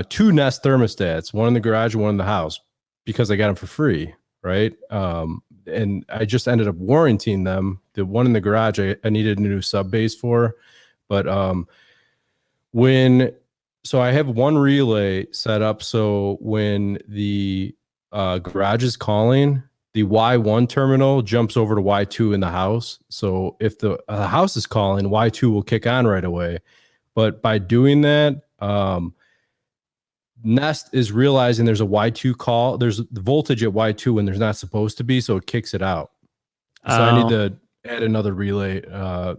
two Nest thermostats, one in the garage and one in the house, because I got them for free, right? And I just ended up warranting them. The one in the garage, I needed a new sub base for, but so I have one relay set up, so when the garage is calling, the Y1 terminal jumps over to Y2 in the house. So if the house is calling, Y2 will kick on right away. But by doing that, Nest is realizing there's a Y2 call. There's the voltage at Y2 when there's not supposed to be, so it kicks it out. So I need to add another relay,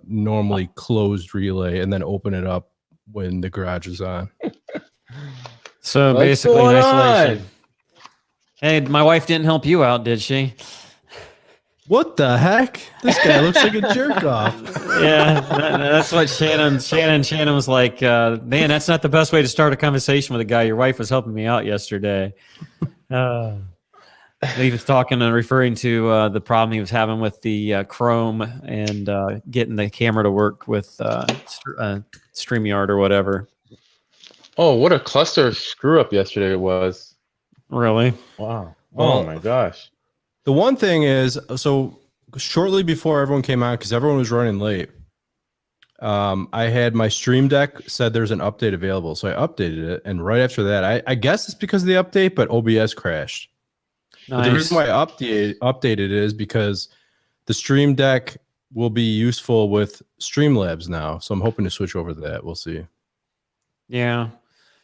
normally closed relay, and then open it up when the garage is on. So What's basically, going isolation. on? Hey, my wife didn't help you out, did she? What the heck? This guy looks like a jerk off. Yeah, that's what Shannon was like, man, that's not the best way to start a conversation with a guy. Your wife was helping me out yesterday. He was talking and referring to the problem he was having with the Chrome and getting the camera to work with StreamYard or whatever. Oh, what a cluster screw up yesterday it was. Really? Wow. Well, Oh my gosh. The one thing is, so shortly before everyone came out, because everyone was running late, I had my Stream Deck said there's an update available. So I updated it. And right after that, I guess it's because of the update, but OBS crashed. Nice. But the reason why I updated it is because the Stream Deck will be useful with Streamlabs now. So I'm hoping to switch over to that. We'll see. Yeah.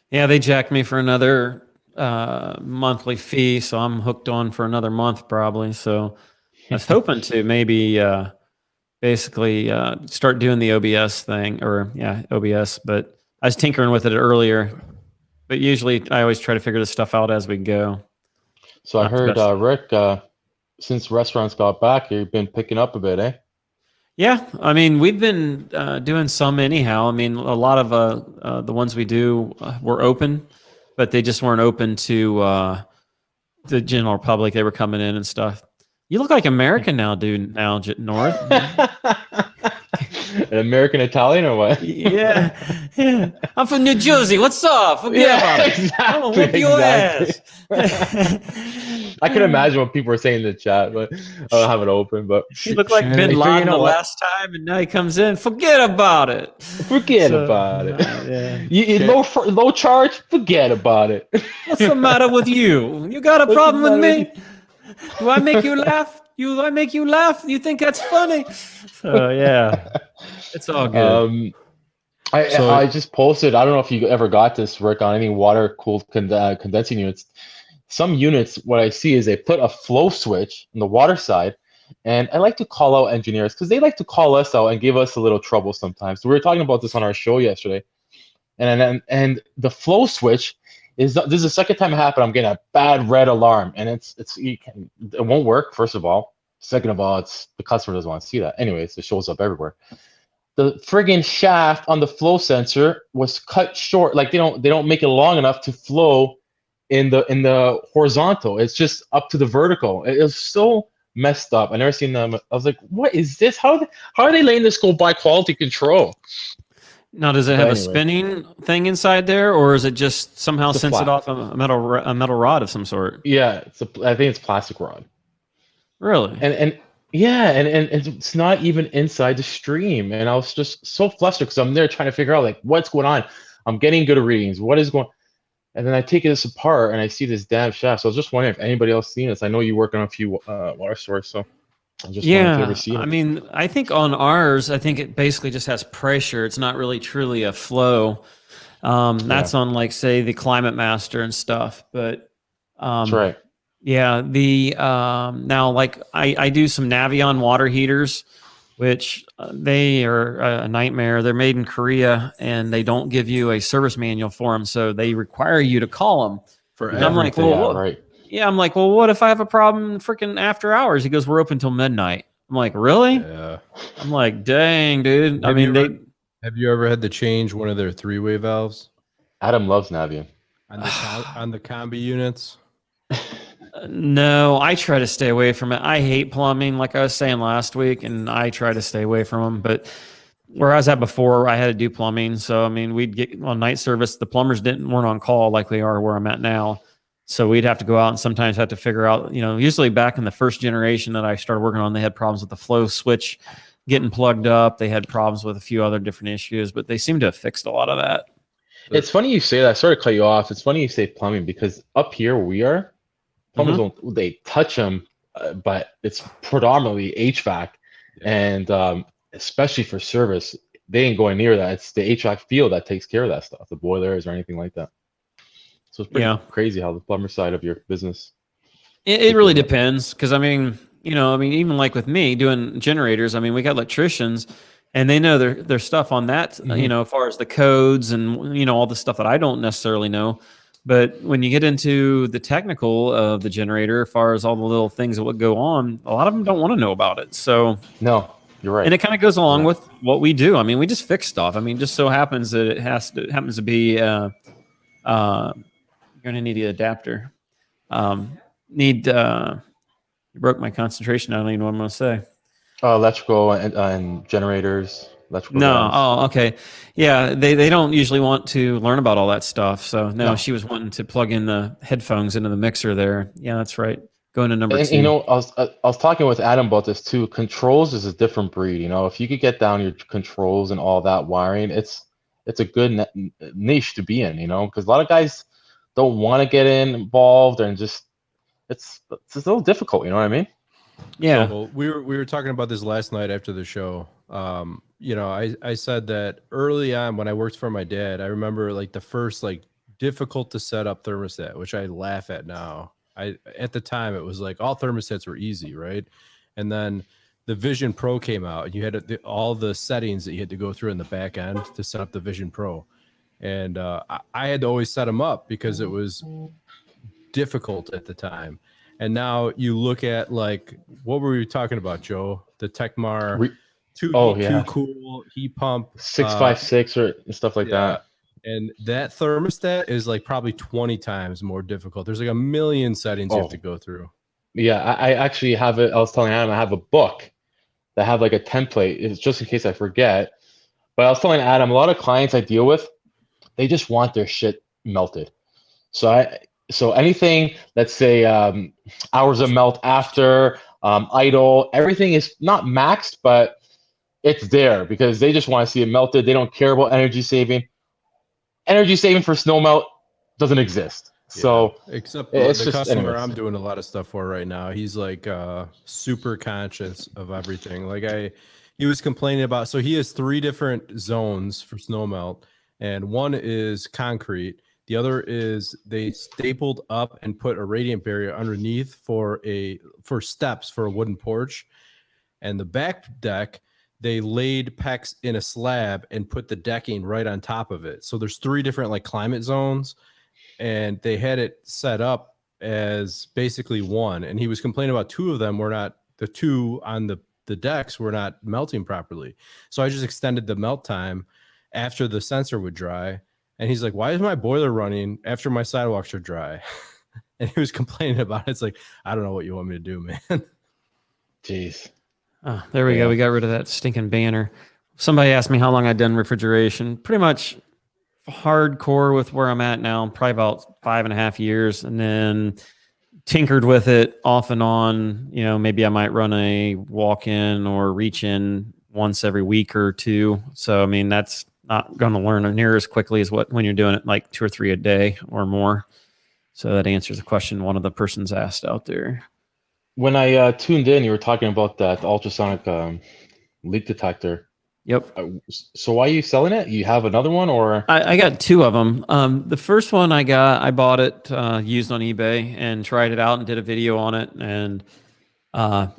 Yeah, they jacked me for another monthly fee, so I'm hooked on for another month probably. So I was hoping to maybe basically start doing the OBS thing, or OBS, but I was tinkering with it earlier. But usually I always try to figure this stuff out as we go. So I heard Rick, since restaurants got back, you've been picking up a bit, eh? Yeah, I mean, we've been doing some anyhow. I mean, a lot of the ones we do were open, but they just weren't open to the general public. They were coming in and stuff. You look like American now, dude. Now, North. An American Italian or what? Yeah. I'm from New Jersey. What's up? Forget about it. Exactly, I'm gonna whip your ass. I can imagine what people are saying in the chat, but I don't have it open. But He looked like Bin Laden the last time, and now he comes in. Forget about it. Forget about it. Yeah. Low charge. Forget about it. What's the matter with you? You got a problem with me? Do I make you laugh? I make you laugh? You think that's funny? So yeah, it's all good. I just posted. I don't know if you ever got this, Rick, on any water cooled condensing units. Some units, what I see is they put a flow switch on the water side, and I like to call out engineers because they like to call us out and give us a little trouble sometimes. So we were talking about this on our show yesterday, and the flow switch this is the second time it happened. I'm getting a bad red alarm, and it won't work. First of all, second of all, it's the customer doesn't want to see that. Anyways, it shows up everywhere. The friggin' shaft on the flow sensor was cut short. Like they don't make it long enough to flow in the horizontal. It's just up to the vertical. It was so messed up. I never seen them. I was like, what is this? How are they letting this go by quality control? Now, does it But have a anyway, spinning thing inside there, or is it just somehow it's a sense it flat. off a metal rod of some sort? Yeah, I think it's plastic rod. Really? And yeah, and it's not even inside the stream. And I was just so flustered because I'm there trying to figure out like what's going on. I'm getting good readings. What is going? And then I take this apart and I see this damn shaft. So I was just wondering if anybody else seen this. I know you work on a few water source, so I was just wondering if you ever Yeah, seen I it. mean, I think on ours, I think it basically just has pressure. It's not really truly a flow. Yeah, That's on like say the Climate Master and stuff. But that's um, right. yeah, the now like I do some Navion water heaters, which they are a nightmare. They're made in Korea and they don't give you a service manual for them, so they require you to call them. For And I'm like, everything. well, Yeah, what? right. Yeah, I'm like, well, what if I have a problem freaking after hours? He goes, we're open till midnight. I'm like, really? Yeah. I'm like, dang, dude. I mean, Have you ever had to change one of their three-way valves Adam loves Navian. on the combi units? no, I try to stay away from it. I hate plumbing, like I was saying last week, and I try to stay away from them. But where I was at before, I had to do plumbing. So, I mean, we'd get on night service. The plumbers weren't on call like they are where I'm at now. So we'd have to go out and sometimes have to figure out, usually back in the first generation that I started working on, they had problems with the flow switch getting plugged up. They had problems with a few other different issues, but they seem to have fixed a lot of that. It's funny you say that. Sorry to cut you off. It's funny you say plumbing because up here we are plumbers don't they touch them, but it's predominantly HVAC, and especially for service, they ain't going near that. It's the HVAC field that takes care of that stuff, the boilers or anything like that. So it's pretty crazy how the plumber side of your business. It really depends because I mean, even like with me doing generators, I mean, we got electricians and they know their stuff on that, as far as the codes and all the stuff that I don't necessarily know. But when you get into the technical of the generator, as far as all the little things that would go on, a lot of them don't want to know about it. So no, you're right. And it kind of goes along with what we do. I mean, we just fix stuff. I mean, just so happens that it happens to be you're gonna need an adapter. You broke my concentration. I don't even know what I'm gonna say. Electrical and generators. Electrical. No. Guys. Oh, okay. Yeah, they don't usually want to learn about all that stuff. So no, she was wanting to plug in the headphones into the mixer there. Yeah, that's right. Going to number 2. I was talking with Adam about this too. Controls is a different breed. If you could get down your controls and all that wiring, it's a good niche to be in. Because a lot of guys don't want to get involved and just it's a little difficult. You know what I mean? Yeah. So we were talking about this last night after the show. I said that early on when I worked for my dad, I remember like the first like difficult to set up thermostat, which I laugh at now. At the time it was like all thermostats were easy, right? And then the Vision Pro came out and you had all the settings that you had to go through in the back end to set up the Vision Pro. And I had to always set them up because it was difficult at the time. And now you look at like, what were we talking about, Joe? The Tecmar too cool heat pump 656 or stuff like that. And that thermostat is like probably 20 times more difficult. There's like a million settings you have to go through. Yeah, I actually have it. I was telling Adam I have a book that have like a template. It's just in case I forget. But I was telling Adam, a lot of clients I deal with, they just want their shit melted. So anything, let's say hours of melt after, idle, everything is not maxed, but it's there because they just want to see it melted. They don't care about energy saving. Energy saving for snow melt doesn't exist. Yeah. So except the customer I'm doing a lot of stuff for right now, he's like super conscious of everything. Like he was complaining about, so he has 3 different zones for snow melt, and one is concrete. The other is they stapled up and put a radiant barrier underneath for steps for a wooden porch. And the back deck, they laid PEX in a slab and put the decking right on top of it. So there's 3 different like climate zones, and they had it set up as basically one. And he was complaining about 2 of them were not, the 2 on the decks were not melting properly. So I just extended the melt time after the sensor would dry. And he's like, why is my boiler running after my sidewalks are dry? And he was complaining about it. It's like, I don't know what you want me to do, man. Jeez. Oh, there we go. We got rid of that stinking banner. Somebody asked me how long I'd done refrigeration. Pretty much hardcore with where I'm at now, probably about 5.5 years, and then tinkered with it off and on. You know, maybe I might run a walk-in or reach-in once every week or two. So, I mean, that's not going to learn near as quickly as when you're doing it like 2 or 3 a day or more. So that answers the question one of the persons asked out there. When I tuned in, you were talking about that ultrasonic leak detector. Yep. So why are you selling it? You have another one, or? I got 2 of them. The first one I bought it used on eBay and tried it out and did a video on it. And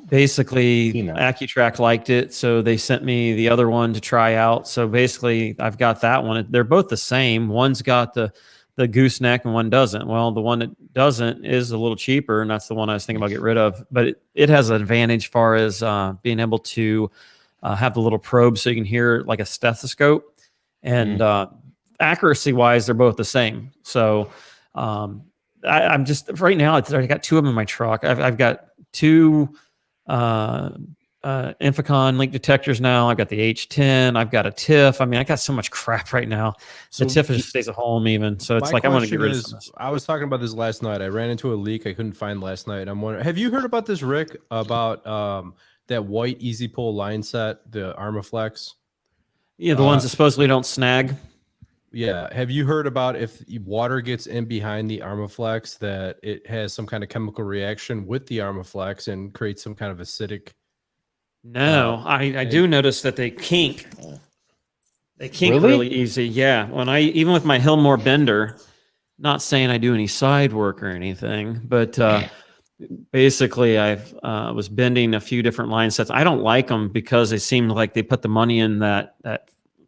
basically Accutrak liked it. So they sent me the other one to try out. So basically I've got that one. They're both the same. One's got the gooseneck and one doesn't. Well, the one that doesn't is a little cheaper, and that's the one I was thinking about getting rid of. But it has an advantage far as being able to have the little probe so you can hear like a stethoscope. And accuracy wise, they're both the same. So I'm just right now, I got 2 of them in my truck. I've got 2 Inficon link detectors now. I've got the H10. I've got a TIF. I mean, I got so much crap right now. So the TIF just stays at home even. So it's like I want to get rid of this. I was talking about this last night. I ran into a leak I couldn't find last night. I'm wondering, have you heard about this, Rick? About that white easy pull line set, the Armaflex? Yeah, the ones that supposedly don't snag. Yeah. Have you heard about if water gets in behind the Armaflex that it has some kind of chemical reaction with the Armaflex and creates some kind of acidic? No, I do notice that they kink. They kink really easy. Yeah. When even with my Hillmore bender, not saying I do any side work or anything, but basically I was bending a few different line sets. I don't like them because they seem like they put the money in that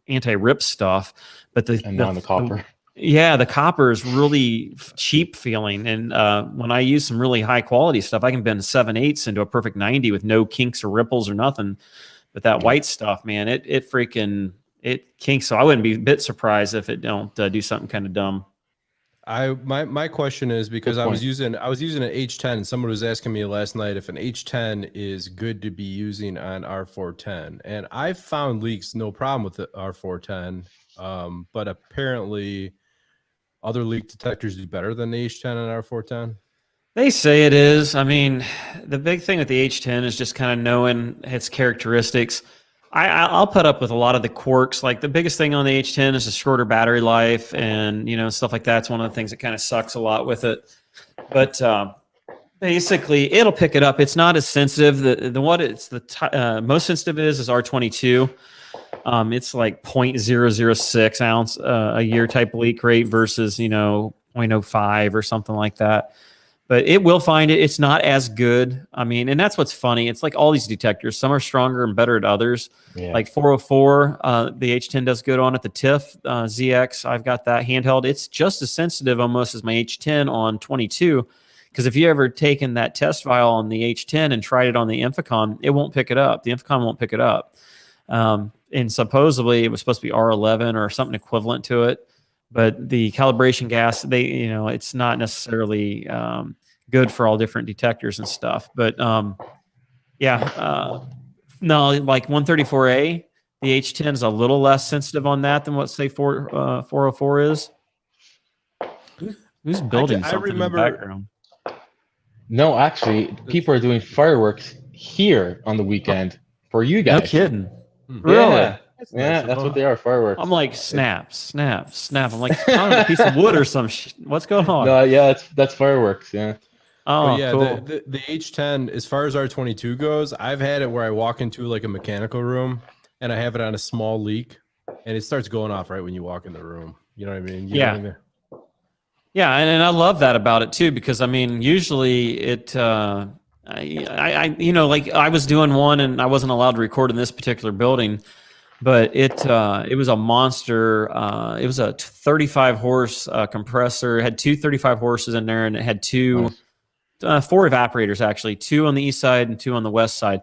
anti-rip stuff, but the copper. The copper is really cheap feeling. And when I use some really high quality stuff, I can bend 7/8 into a perfect 90 with no kinks or ripples or nothing. But that white stuff, man, it kinks. So I wouldn't be a bit surprised if it don't do something kind of dumb. My question is because I was using an H10 and someone was asking me last night if an H10 is good to be using on R410, and I found leaks no problem with the R410, but apparently other leak detectors do better than the H10 and R410. They say it is. I mean, the big thing with the H10 is just kind of knowing its characteristics. I'll put up with a lot of the quirks. Like the biggest thing on the H10 is the shorter battery life, and stuff like that's one of the things that kind of sucks a lot with it. But basically, it'll pick it up. It's not as sensitive. The most sensitive it is R22. It's like 0.006 ounce a year type leak rate versus 0.05 or something like that. But it will find it. It's not as good. I mean, and that's what's funny. It's like all these detectors. Some are stronger and better at others. Yeah. Like 404, the H10 does good on it. The TIF ZX, I've got that handheld. It's just as sensitive almost as my H10 on 22. Because if you ever taken that test vial on the H10 and tried it on the Inficon, it won't pick it up. The Inficon won't pick it up. And supposedly it was supposed to be R11 or something equivalent to it. But the calibration gas, it's not necessarily good for all different detectors and stuff. But no, like 134A, the H10 is a little less sensitive on that than what say 404 is. Who's building something in the background? No, actually, people are doing fireworks here on the weekend for you guys. No kidding. Really? Yeah, that's what they are, fireworks. I'm like, snap. I'm like, it's on a piece of wood or some shit. What's going on? No, yeah, that's fireworks, yeah. Oh, yeah, cool. The H10, as far as R22 goes, I've had it where I walk into like a mechanical room and I have it on a small leak and it starts going off right when you walk in the room. You know what I mean? You know what I mean? Yeah, and I love that about it too, because I mean, usually it like I was doing one and I wasn't allowed to record in this particular building. But it was a monster. It was a 35 horse compressor. It had 2 35 horses in there, and it had 4 evaporators actually, 2 on the east side and 2 on the west side.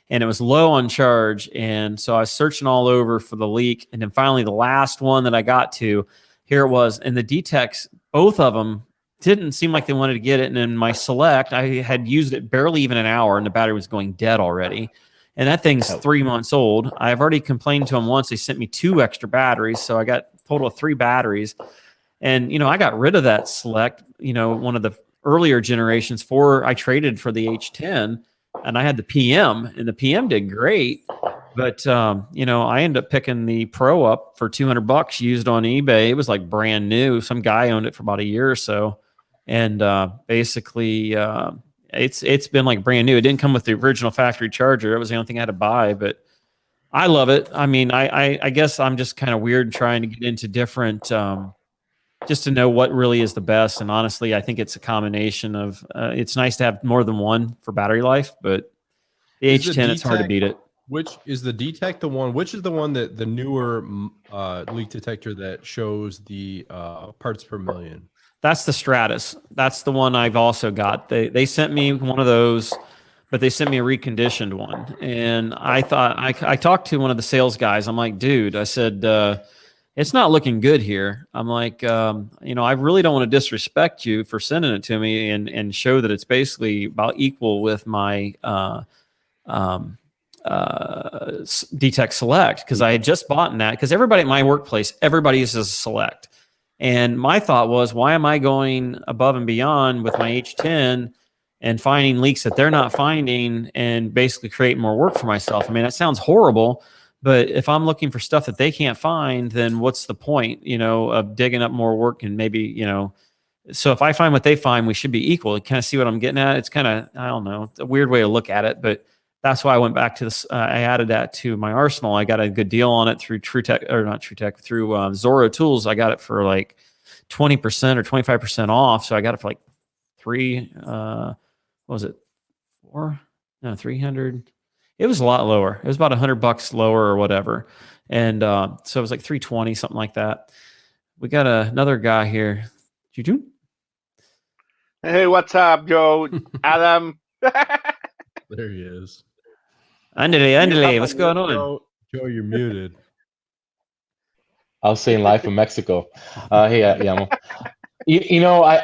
And it was low on charge. And so I was searching all over for the leak. And then finally, the last one that I got to, here it was. And the detects, both of them didn't seem like they wanted to get it. And then my Select, I had used it barely even an hour, and the battery was going dead already. And that thing's 3 months old. I've already complained to them once. They sent me 2 extra batteries, so I got a total of 3 batteries. And I got rid of that Select, one of the earlier generations I traded for the H10, and I had the PM, and the PM did great. But I ended up picking the Pro up for $200 used on eBay. It was like brand new. Some guy owned it for about a year or so, and basically it's been like brand new. It didn't come with the original factory charger. It was the only thing I had to buy, but I love it. I mean, I guess I'm just kind of weird trying to get into different, just to know what really is the best. And honestly, I think it's a combination of. It's nice to have more than one for battery life, but the H10, it's hard to beat it. Which is the Detect the one? Which is the one that the newer leak detector that shows the parts per million? That's the Stratus. That's the one I've also got. They sent me one of those, but they sent me a reconditioned one. And I thought I talked to one of the sales guys. I'm like, dude, I said, it's not looking good here. I'm like, I really don't want to disrespect you for sending it to me and show that it's basically about equal with my Detect Select, because I had just bought that, because everybody at my workplace, everybody uses a Select. And my thought was, why am I going above and beyond with my H10 and finding leaks that they're not finding and basically create more work for myself? I mean, that sounds horrible, but if I'm looking for stuff that they can't find, then what's the point, of digging up more work? And maybe, so if I find what they find, we should be equal. You kind of see what I'm getting at? It's kind of, I don't know, a weird way to look at it, but that's why I went back to this. I added that to my arsenal. I got a good deal on it through through Zorro Tools. I got it for like 20% or 25% off. So I got it for like what was it? 300. It was a lot lower. It was about $100 lower or whatever. And so it was like 320, something like that. We got another guy here. Hey, what's up, Joe? Adam. There he is. Andale, what's going on? Joe, you're muted. I was saying live from Mexico. Hey, Yamo.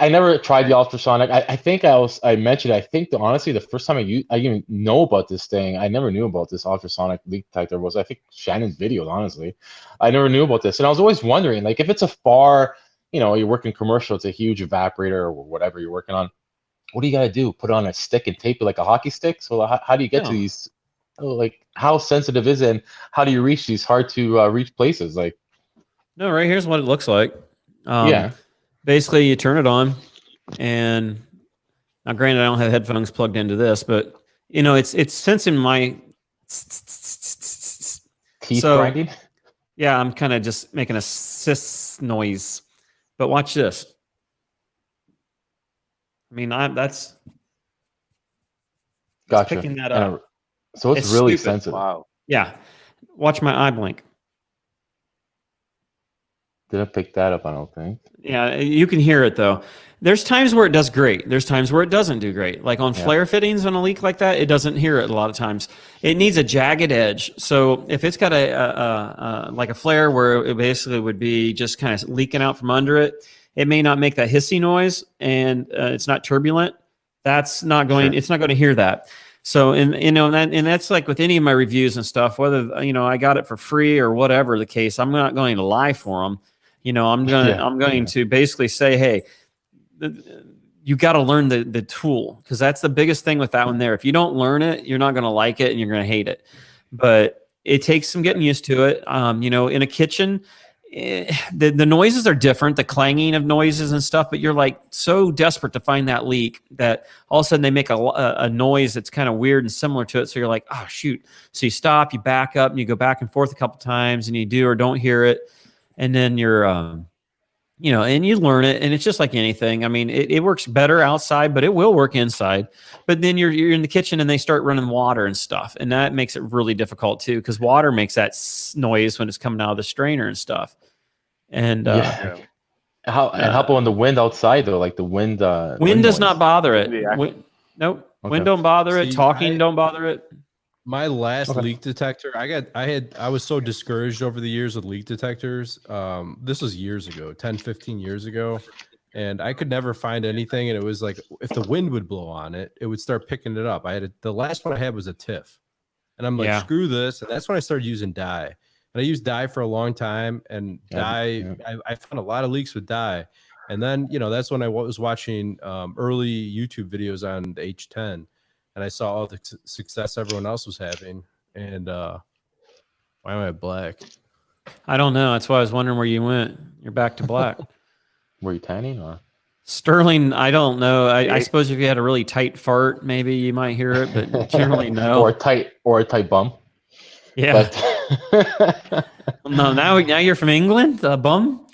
I never tried the ultrasonic. I think I mentioned. I think honestly, the first time I even know about this thing, I never knew about this ultrasonic leak detector. Was I think Shannon's videos. Honestly, I never knew about this, and I was always wondering, like, if it's a far, you're working commercial, it's a huge evaporator or whatever you're working on. What do you got to do? Put it on a stick and tape it like a hockey stick? So how do you get to these? Like, how sensitive is it, and how do you reach these hard to reach places? Like, no, right here's what it looks like. Basically, you turn it on, and now, granted, I don't have headphones plugged into this, but it's sensing my teeth grinding. Yeah, I'm kind of just making a sis noise. But watch this. I mean, that's gotcha. Picking that up. So it's really sensitive. Wow. Yeah. Watch my eye blink. Didn't pick that up, I don't think. Yeah, you can hear it though. There's times where it does great. There's times where it doesn't do great. Like on flare fittings on a leak like that, it doesn't hear it a lot of times. It needs a jagged edge. So if it's got like a flare where it basically would be just kind of leaking out from under it, it may not make that hissy noise, and it's not turbulent. That's not going. It's not going to hear that. So, and that's like with any of my reviews and stuff, whether, I got it for free or whatever the case, I'm not going to lie for them. I'm going to basically say, hey, you got to learn the tool, because that's the biggest thing with that one there. If you don't learn it, you're not going to like it and you're going to hate it. But it takes some getting used to it. In a kitchen, the noises are different, the clanging of noises and stuff, but you're like so desperate to find that leak that all of a sudden they make a noise that's kind of weird and similar to it. So you're like, oh, shoot. So you stop, you back up, and you go back and forth a couple times, and you do or don't hear it. And then you're, and you learn it. And it's just like anything. I mean, it works better outside, but it will work inside. But then you're in the kitchen and they start running water and stuff. And that makes it really difficult too, because water makes that noise when it's coming out of the strainer and stuff. And how about on the wind outside though? Like the wind. Wind does not bother it. Nope. Okay. Wind don't bother it. Talking don't bother it. My last leak detector, I was so discouraged over the years with leak detectors. This was years ago, 10, 15 years ago. and I could never find anything. And it was like if the wind would blow on it, it would start picking it up. The last one I had was a TIFF, and I'm like, Yeah. screw this. And that's when I started using dye. And I used dye for a long time, and dye. I found a lot of leaks with dye. And then, that's when I was watching early YouTube videos on the H10, and I saw all the success everyone else was having. And why am I black? I don't know. That's why I was wondering where you went. You're back to black. Were you tanning or? Sterling, I don't know. I suppose if you had a really tight fart, maybe you might hear it, but generally no. or a tight bum. Yeah. But no, now you're from England, bum.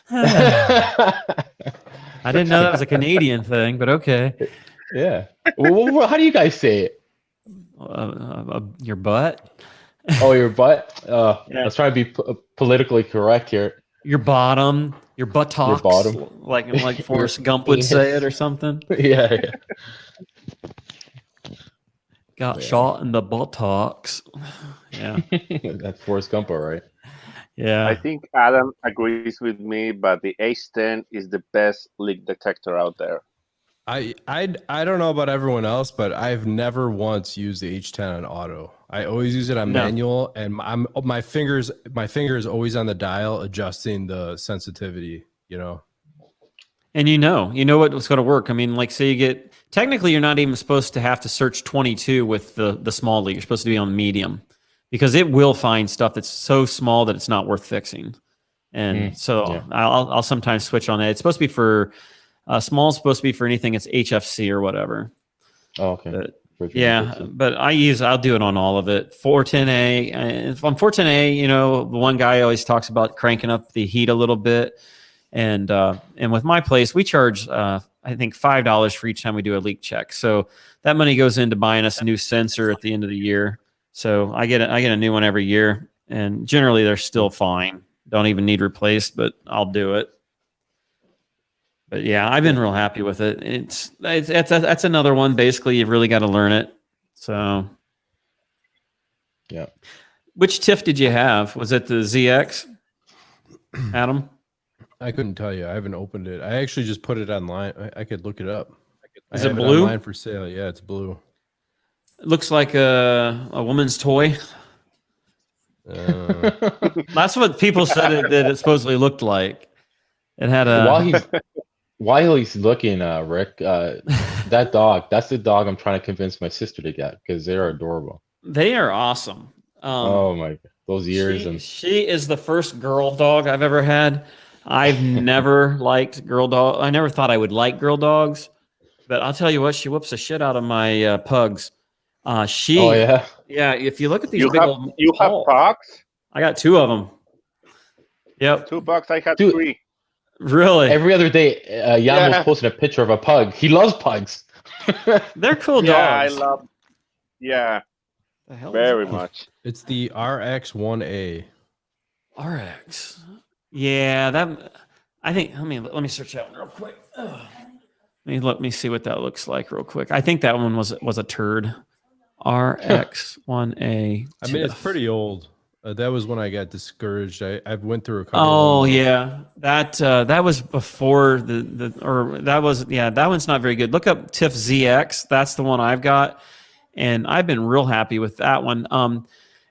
I didn't know that was a Canadian thing, but okay. Yeah. Well, how do you guys say it? Your butt. Oh, your butt. Yeah. Let's try to be politically correct here. Your bottom. Your buttocks. Your bottom. Like Forrest Gump would say it or something. Yeah. Got shot in the buttocks. Yeah. That's Forrest Gump, all right. Yeah. I think Adam agrees with me, but the H10 is the best leak detector out there. I don't know about everyone else, but I've never once used the H10 on auto. I always use it on manual, and my finger is always on the dial adjusting the sensitivity, And you know what's going to work. I mean, like, say technically you're not even supposed to have to search 22 with the small leak. You're supposed to be on medium, because it will find stuff that's so small that it's not worth fixing. And I'll sometimes switch on that. It's supposed to be for small. It's supposed to be for anything that's HFC or whatever. Oh, okay. But, but I'll do it on all of it. 410A. And on 410A, the one guy always talks about cranking up the heat a little bit. And with my place, we charge I think $5 for each time we do a leak check. So that money goes into buying us a new sensor at the end of the year. So I get a new one every year, and generally they're still fine. Don't even need replaced, but I'll do it. But yeah, I've been real happy with it. That's another one. Basically, you've really got to learn it. So yeah. Which TIFF did you have? Was it the ZX, Adam? I couldn't tell you. I haven't opened it. I actually just put it online. I could look it up. Is it blue? Online for sale. Yeah, it's blue. It looks like a woman's toy. That's what people said that it supposedly looked like. It had a. While he's looking, Rick, that dog. That's the dog I'm trying to convince my sister to get, because they are adorable. They are awesome. Oh my God, those ears! She is the first girl dog I've ever had. I've never liked girl dog. I never thought I would like girl dogs, but I'll tell you what, she whoops the shit out of my pugs. Oh yeah. Yeah. If you look at these you have pugs? I got 2 of them. Yep. 2 pugs. I had 3. Really? Every other day, Jan was posting a picture of a pug. He loves pugs. They're cool dogs. Yeah, I love. Yeah. The hell very much. It's the RX1A. RX. Yeah, that. I think. Let me search that one real quick. Let me see what that looks like real quick. I think that one was a turd. RX1A. I mean, it's pretty old. That was when I got discouraged. I went through a couple. Oh yeah, that was before that one's not very good. Look up TIFF ZX. That's the one I've got, and I've been real happy with that one.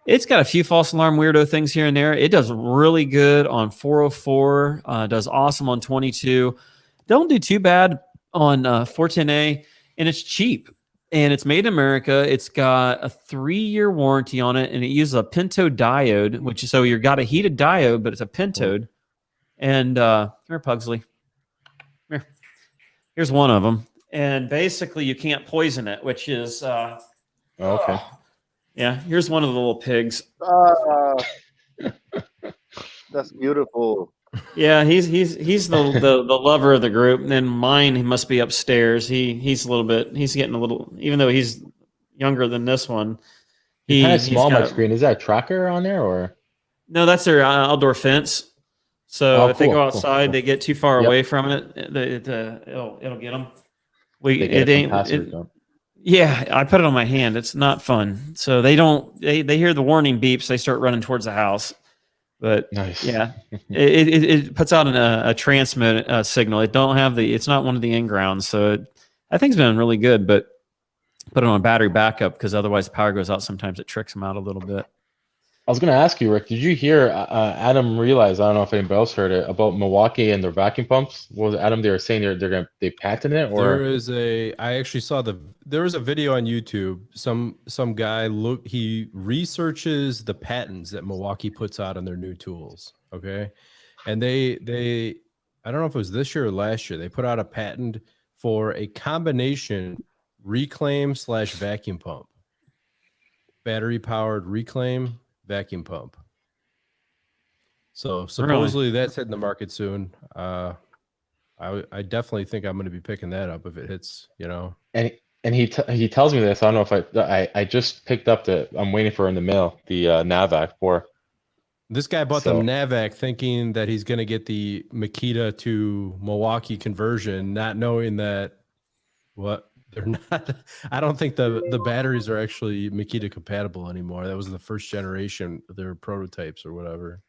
It's got a few false alarm weirdo things here and there. It does really good on 404. Does awesome on 22. Don't do too bad on 410A, and it's cheap. And it's made in America. It's got a 3-year warranty on it, and it uses a pentode diode, so you've got a heated diode, but it's a pentode. And come here, Pugsley. Come here. Here's one of them. And basically, you can't poison it, which is okay. Yeah, here's one of the little pigs. That's beautiful. Yeah, he's the lover of the group. And then mine, he must be upstairs. He's getting a little, even though he's younger than this one. He's kind of small on my screen. Is that a tracker on there or? No, that's their outdoor fence. So if they go outside, they get too far away from it. It'll get them. Yeah, I put it on my hand. It's not fun. So they hear the warning beeps. They start running towards the house. But Nice. yeah, it puts out a transmit signal. It's not one of the in-grounds, so I think it's been really good. But put it on a battery backup because otherwise power goes out. Sometimes it tricks them out a little bit. I was going to ask you, Rick, did you hear Adam realize, I don't know if anybody else heard it, about Milwaukee and their vacuum pumps? What was it, Adam, they were saying they patented it, or I actually saw there was a video on YouTube. Some guy he researches the patents that Milwaukee puts out on their new tools. Okay. And they I don't know if it was this year or last year, they put out a patent for a combination reclaim/vacuum pump. Battery powered reclaim vacuum pump. So supposedly that's hitting the market soon. I definitely think I'm going to be picking that up if it hits, you know. and he tells me this. I don't know if I just picked up I'm waiting for in the mail the Navac 4. This guy bought the Navac thinking that he's going to get the Makita to Milwaukee conversion, not knowing that they're not. I don't think the batteries are actually Makita compatible anymore. That was the first generation of their prototypes or whatever.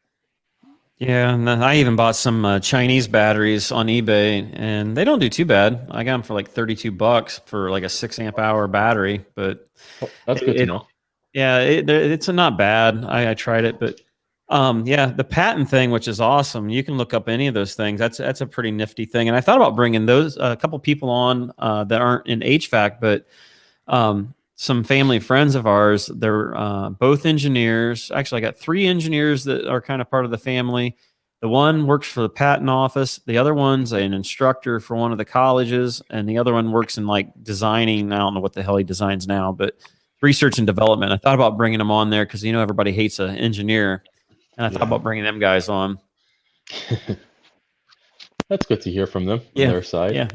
Yeah, and I even bought some Chinese batteries on eBay, and they don't do too bad. I got them for like $32 for like a 6 amp-hour battery, but that's good to know. Yeah, it's not bad. I tried it, but yeah, the patent thing, which is awesome. You can look up any of those things. That's a pretty nifty thing. And I thought about bringing a couple people on that aren't in HVAC, but some family friends of ours. They're both engineers. Actually, I got 3 engineers that are kind of part of the family. The one works for the patent office. The other one's an instructor for one of the colleges, and the other one works in like designing. I don't know what the hell he designs now, but research and development. I thought about bringing them on there because everybody hates an engineer. And I thought about bringing them guys on. That's good to hear from them on their side. Yeah.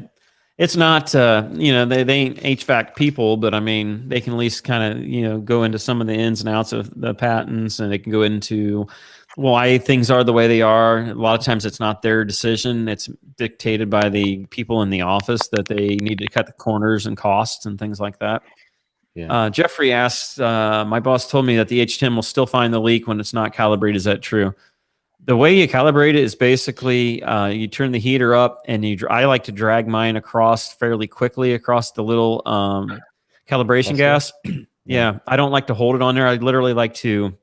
It's not, they ain't HVAC people, but I mean, they can at least kind of, go into some of the ins and outs of the patents, and they can go into why things are the way they are. A lot of times it's not their decision. It's dictated by the people in the office that they need to cut the corners and costs and things like that. Yeah. Jeffrey asks, my boss told me that the H10 will still find the leak when it's not calibrated. Is that true? The way you calibrate it is basically you turn the heater up, and I like to drag mine across fairly quickly across the little calibration gas. Yeah, I don't like to hold it on there. I literally like to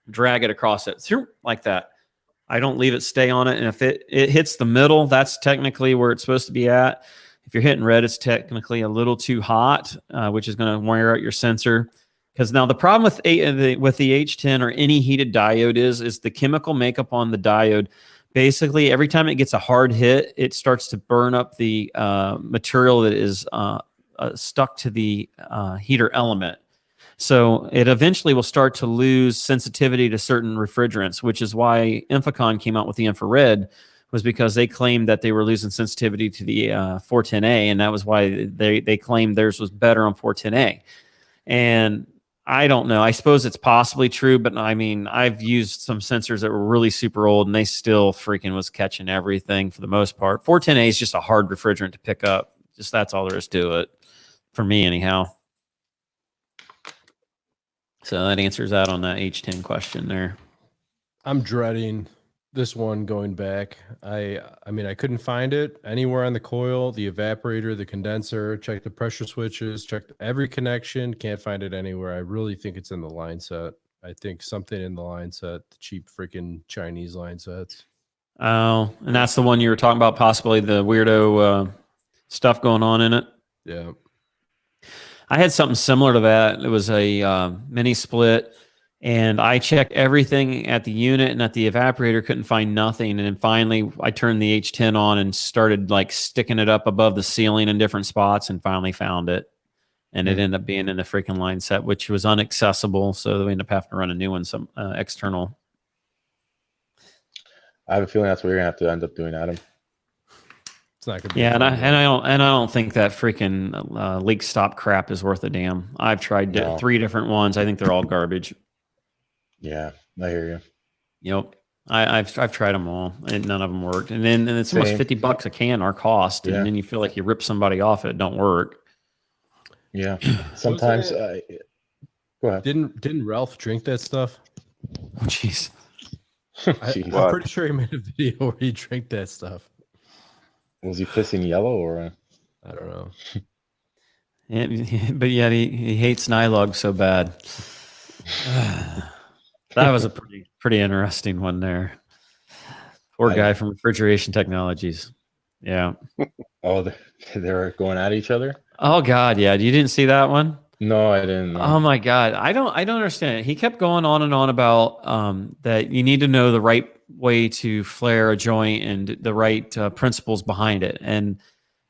drag it across it like that. I don't leave it stay on it. And if it hits the middle, that's technically where it's supposed to be at. If you're hitting red, it's technically a little too hot, which is going to wear out your sensor. Because now the problem with the H10 or any heated diode is the chemical makeup on the diode. Basically, every time it gets a hard hit, it starts to burn up the material that is stuck to the heater element. So it eventually will start to lose sensitivity to certain refrigerants, which is why Infocon came out with the infrared, was because they claimed that they were losing sensitivity to the 410A, and that was why they claimed theirs was better on 410A. And I don't know. I suppose it's possibly true, but I mean, I've used some sensors that were really super old, and they still freaking was catching everything for the most part. 410A is just a hard refrigerant to pick up. Just that's all there is to it, for me anyhow. So that answers that on that H10 question there. I'm dreading this one going back. I mean, I couldn't find it anywhere on the coil, the evaporator, the condenser, checked the pressure switches, checked every connection, can't find it anywhere. I really think it's in the line set. I think something in the line set, the cheap freaking Chinese line sets. Oh, and that's the one you were talking about, possibly the weirdo stuff going on in it? Yeah. I had something similar to that. It was a mini split. And I checked everything at the unit and at the evaporator, couldn't find nothing. And then finally, I turned the H10 on and started like sticking it up above the ceiling in different spots, and finally found it. And it ended up being in the freaking line set, which was inaccessible. So we ended up having to run a new one, some external. I have a feeling that's what you're gonna have to end up doing, Adam. It's not gonna be. Yeah, and I don't think that freaking leak stop crap is worth a damn. I've tried 3 different ones. I think they're all garbage. Yeah, I hear you. Yep. I've tried them all, and none of them worked. And then it's almost $50 a can, our cost, and then you feel like you rip somebody off. It don't work. Yeah. Sometimes. Go ahead. Didn't Ralph drink that stuff? Oh, jeez. Jeez. I'm pretty sure he made a video where he drank that stuff. Was he pissing yellow or? I don't know. Yeah, but yet he hates Nylog so bad. That was a pretty interesting one there. Poor guy from Refrigeration Technologies. Yeah. Oh, they're going at each other? Oh God, yeah. You didn't see that one? No, I didn't know. Oh my God. I don't understand it. He kept going on and on about that you need to know the right way to flare a joint and the right principles behind it. And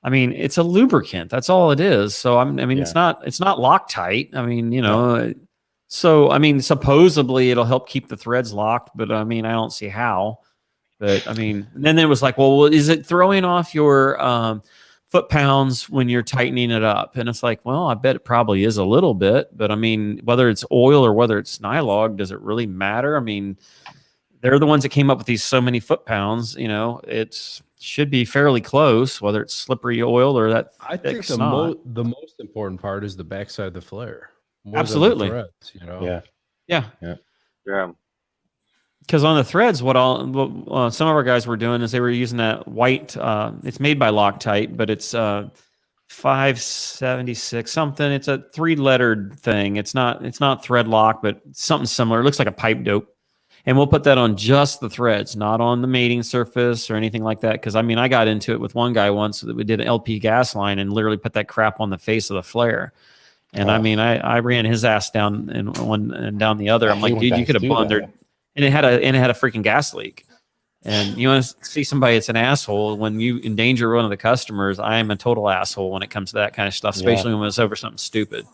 I mean, it's a lubricant. That's all it is. So it's not Loctite. I mean, so I mean, supposedly it'll help keep the threads locked, but I mean, I don't see how. But I mean, and then it was like, well, is it throwing off your foot pounds when you're tightening it up? And it's like, well, I bet it probably is a little bit, but I mean, whether it's oil or whether it's Nylog, does it really matter? I mean, they're the ones that came up with these so many foot pounds. It should be fairly close, whether it's slippery oil or that. I think the most important part is the backside of the flare. Absolutely. Threads, Yeah. Because on the threads, what some of our guys were doing is they were using that white. It's made by Loctite, but it's 576 something. It's a 3-lettered thing. It's not thread lock, but something similar. It looks like a pipe dope. And we'll put that on just the threads, not on the mating surface or anything like that. Because I mean, I got into it with one guy once that we did an LP gas line and literally put that crap on the face of the flare. And I mean, I ran his ass down in one and down the other. I'm like, dude, you could have blundered. And it had a freaking gas leak. And you want to see somebody that's an asshole when you endanger one of the customers. I am a total asshole when it comes to that kind of stuff, especially when it's over something stupid.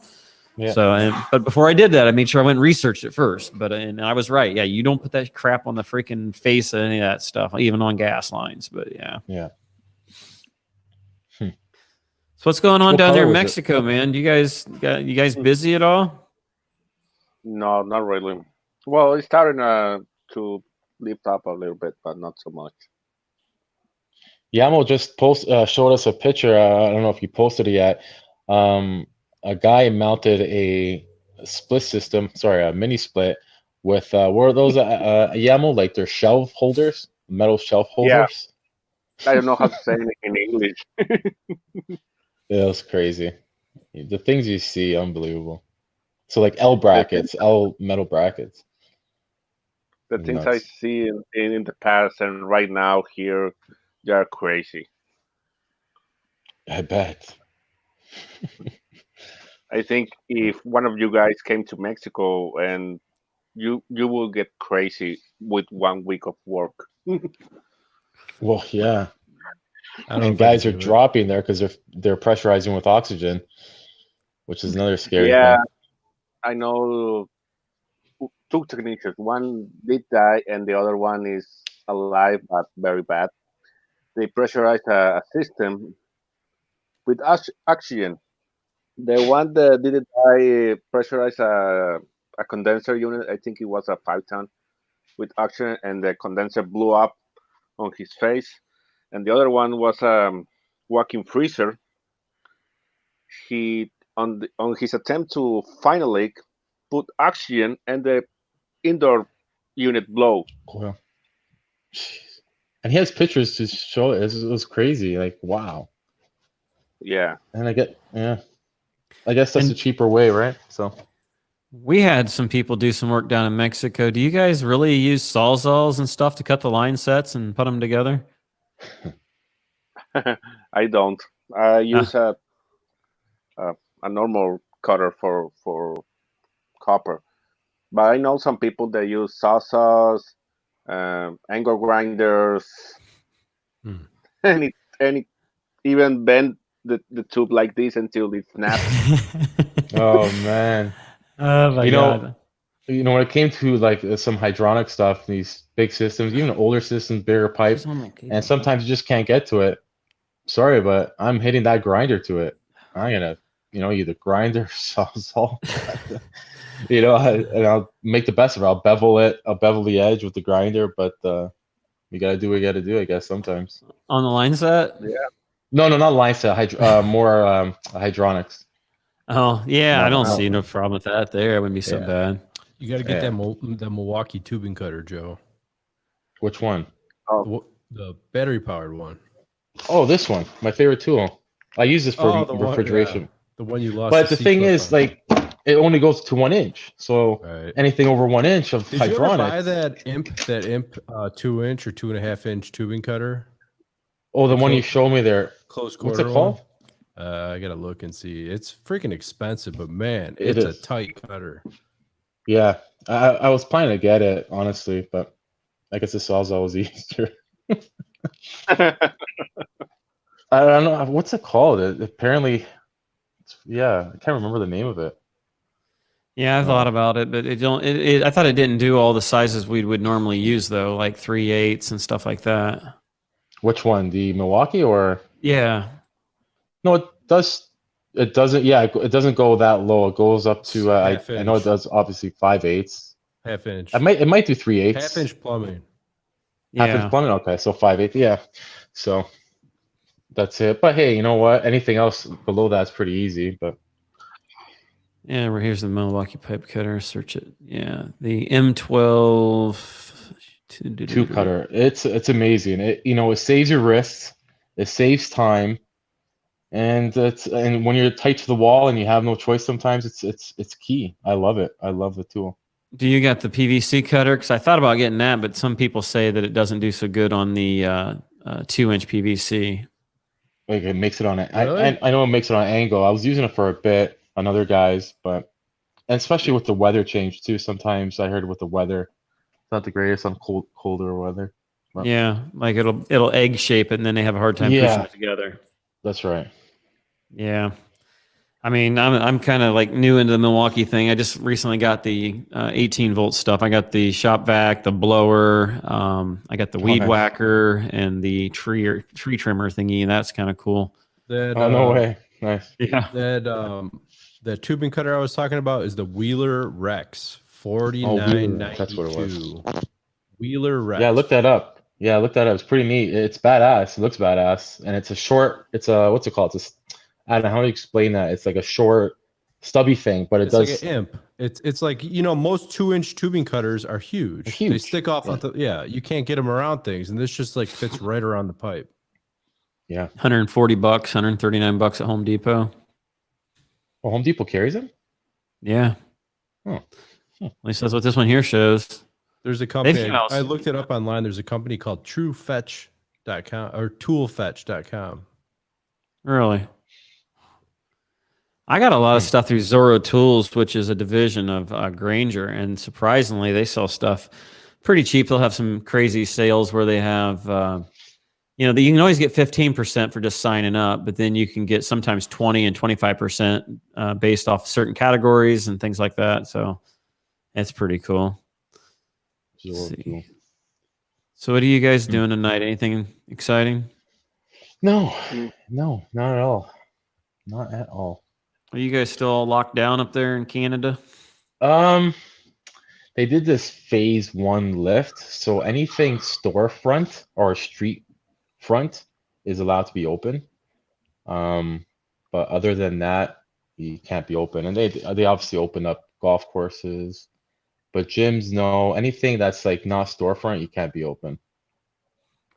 Yeah. So, but before I did that, I made sure I went and researched it first. And I was right. Yeah, you don't put that crap on the freaking face of any of that stuff, even on gas lines. But yeah. So what's going on down there in Mexico, man? You guys busy at all? No, not really. Well, it's starting to lift up a little bit, but not so much. Yamo just showed us a picture. I don't know if you posted it yet. A guy mounted a split system, a mini split with what are those Yamo, like they're shelf holders, metal shelf holders? Yeah. I don't know how to say it in English. Yeah, it was crazy. The things you see, unbelievable. So like L brackets, L metal brackets. The things I see in the past and right now here, they are crazy. I bet. I think if one of you guys came to Mexico and you will get crazy with 1 week of work. Well, yeah. And guys are dropping there because they're pressurizing with oxygen, which is another scary thing. I know 2 technicians. One did die, and the other one is alive but very bad. They pressurized a system with oxygen. The one that didn't die pressurized a condenser unit. I think it was a 5-ton with oxygen, and the condenser blew up on his face. And the other one was a walk-in freezer. He on his attempt to find a leak, put oxygen, and the indoor unit blow. Wow. And he has pictures to show it. It was crazy. Like, wow. Yeah. And I guess that's a cheaper way, right? So we had some people do some work down in Mexico. Do you guys really use sawzalls and stuff to cut the line sets and put them together? I don't. I use a normal cutter for copper. But I know some people that use sawzalls, angle grinders, and even bend the tube like this until it snaps. Oh man! Oh my God! When it came to like some hydronic stuff, these big systems, even older systems, bigger pipe, and sometimes you just can't get to it. Sorry, but I'm hitting that grinder to it. I'm gonna, either grinder, sawzall. And I'll make the best of it. I'll bevel it. I'll bevel the edge with the grinder, but you gotta do what you gotta do, I guess, sometimes. On the line set? Yeah. No, not line set. More hydronics. Oh yeah, I don't see no problem with that. There, it wouldn't be so bad. You got to get that Milwaukee tubing cutter, Joe. Which one? The battery powered one. Oh, this one. My favorite tool. I use this for the refrigeration. One, the one you lost. But the thing is, on. like, it only goes to 1 inch. So anything over 1 inch of Did hydronics. you ever buy that imp 2-inch or 2.5-inch tubing cutter? Oh, the one you showed me there. Close quarter. What's it called? I gotta look and see. It's freaking expensive, but man, It it's is a tight cutter. Yeah, I was planning to get it, honestly, but I guess this was always easier. I don't know what's it called. Apparently, I can't remember the name of it. Yeah, I thought about it, but it don't. I thought it didn't do all the sizes we would normally use, though, like 3/8 and stuff like that. Which one, the Milwaukee or? Yeah. No, it does. It doesn't. Yeah, it doesn't go that low. It goes up to. I know it does obviously 5/8. 1/2 inch. It might do 3/8. 1/2 inch plumbing. Yeah. 1/2 inch plumbing. Okay, so 5/8. Yeah. So that's it. But hey, you know what? Anything else below that's pretty easy. But yeah, here's the Milwaukee pipe cutter. Search it. Yeah, the M12 two cutter. It's amazing. It saves your wrists. It saves time. And when you're tight to the wall and you have no choice, sometimes it's key. I love it. I love the tool. Do you got the PVC cutter? Because I thought about getting that, but some people say that it doesn't do so good on the 2-inch PVC. Like it makes it on it. Really? I know it makes it on angle. I was using it for a bit on other guys, and especially with the weather change too. Sometimes I heard with the weather, it's not the greatest on colder weather. But yeah, like it'll egg shape it, and then they have a hard time pushing it together. That's right. Yeah. I mean, I'm kind of like new into the Milwaukee thing. I just recently got the 18-volt stuff. I got the shop vac, the blower. I got the weed whacker and the tree trimmer thingy, and that's kind of cool. No way. Nice. Yeah. That tubing cutter I was talking about is the Wheeler Rex 4992. That's what it was. Wheeler Rex. Yeah, look that up. It's pretty neat. It's badass. It looks badass, and it's a short. It's a what's it called? I don't know how to explain that. It's like a short, stubby thing, but it's like an imp. It's like most 2-inch tubing cutters are huge. They stick off at you can't get them around things, and this just like fits right around the pipe. Yeah, $140, $139 at Home Depot. Well, Home Depot carries them. Yeah. Oh. At least that's what this one here shows. There's a company. I looked it up online. There's a company called TrueFetch.com or ToolFetch.com. Really? I got a lot of stuff through Zorro Tools, which is a division of Grainger, and surprisingly, they sell stuff pretty cheap. They'll have some crazy sales where they have, you can always get 15% for just signing up, but then you can get sometimes 20 and 25% based off certain categories and things like that. So it's pretty cool. See. So what are you guys doing tonight? Anything exciting? No, not at all. Not at all. Are you guys still locked down up there in Canada? They did this phase 1 lift, so anything storefront or street front is allowed to be open. But other than that, you can't be open. And they obviously opened up golf courses, but gyms, no. Anything that's like not storefront, you can't be open.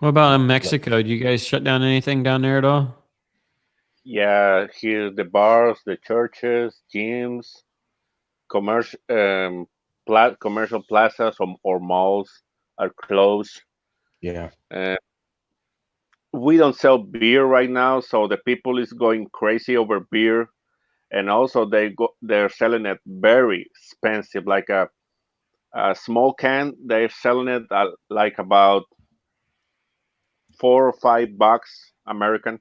What about in Mexico? Do you guys shut down anything down there at all? Yeah, here the bars, the churches, gyms, commercial plazas or malls are closed. Yeah. We don't sell beer right now, so the people is going crazy over beer, and also they're selling it very expensive, like a small can. They're selling it at like about $4 or $5 American.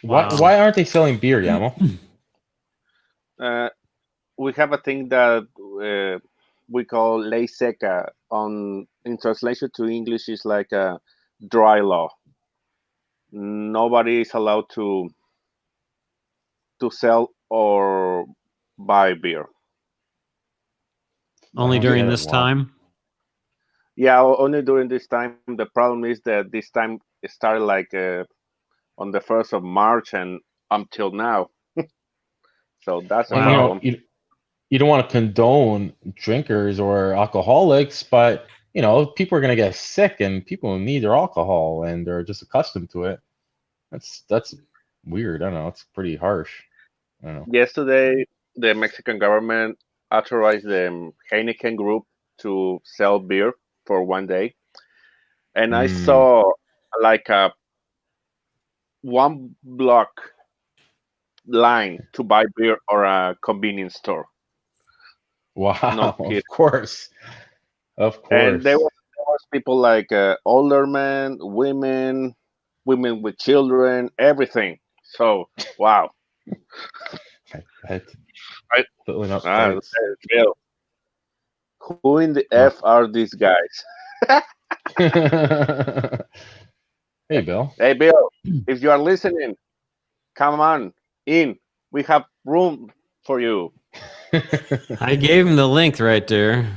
Why aren't they selling beer, Yamo? We have a thing that we call ley seca. In translation to English, is like a dry law. Nobody is allowed to sell or buy beer. Only during this time? Yeah, only during this time. The problem is that this time it started like on the 1st of March and until now. So that's a problem. You don't want to condone drinkers or alcoholics, but you know, people are gonna get sick, and people need their alcohol, and they're just accustomed to it. That's weird. I don't know. It's pretty harsh. I don't know. Yesterday, the Mexican government authorized the Heineken Group to sell beer for 1 day, and I Mm, saw like a 1 block line to buy beer or a convenience store. wow. No kidding. Of And course. there was people like older men, women with children, everything. So wow, I bet right? filling up Ah, carts. Bill, who in the Huh. f are these guys? Hey, Bill. Hey, Bill, if you are listening, come on in. We have room for you. I gave him the link right there.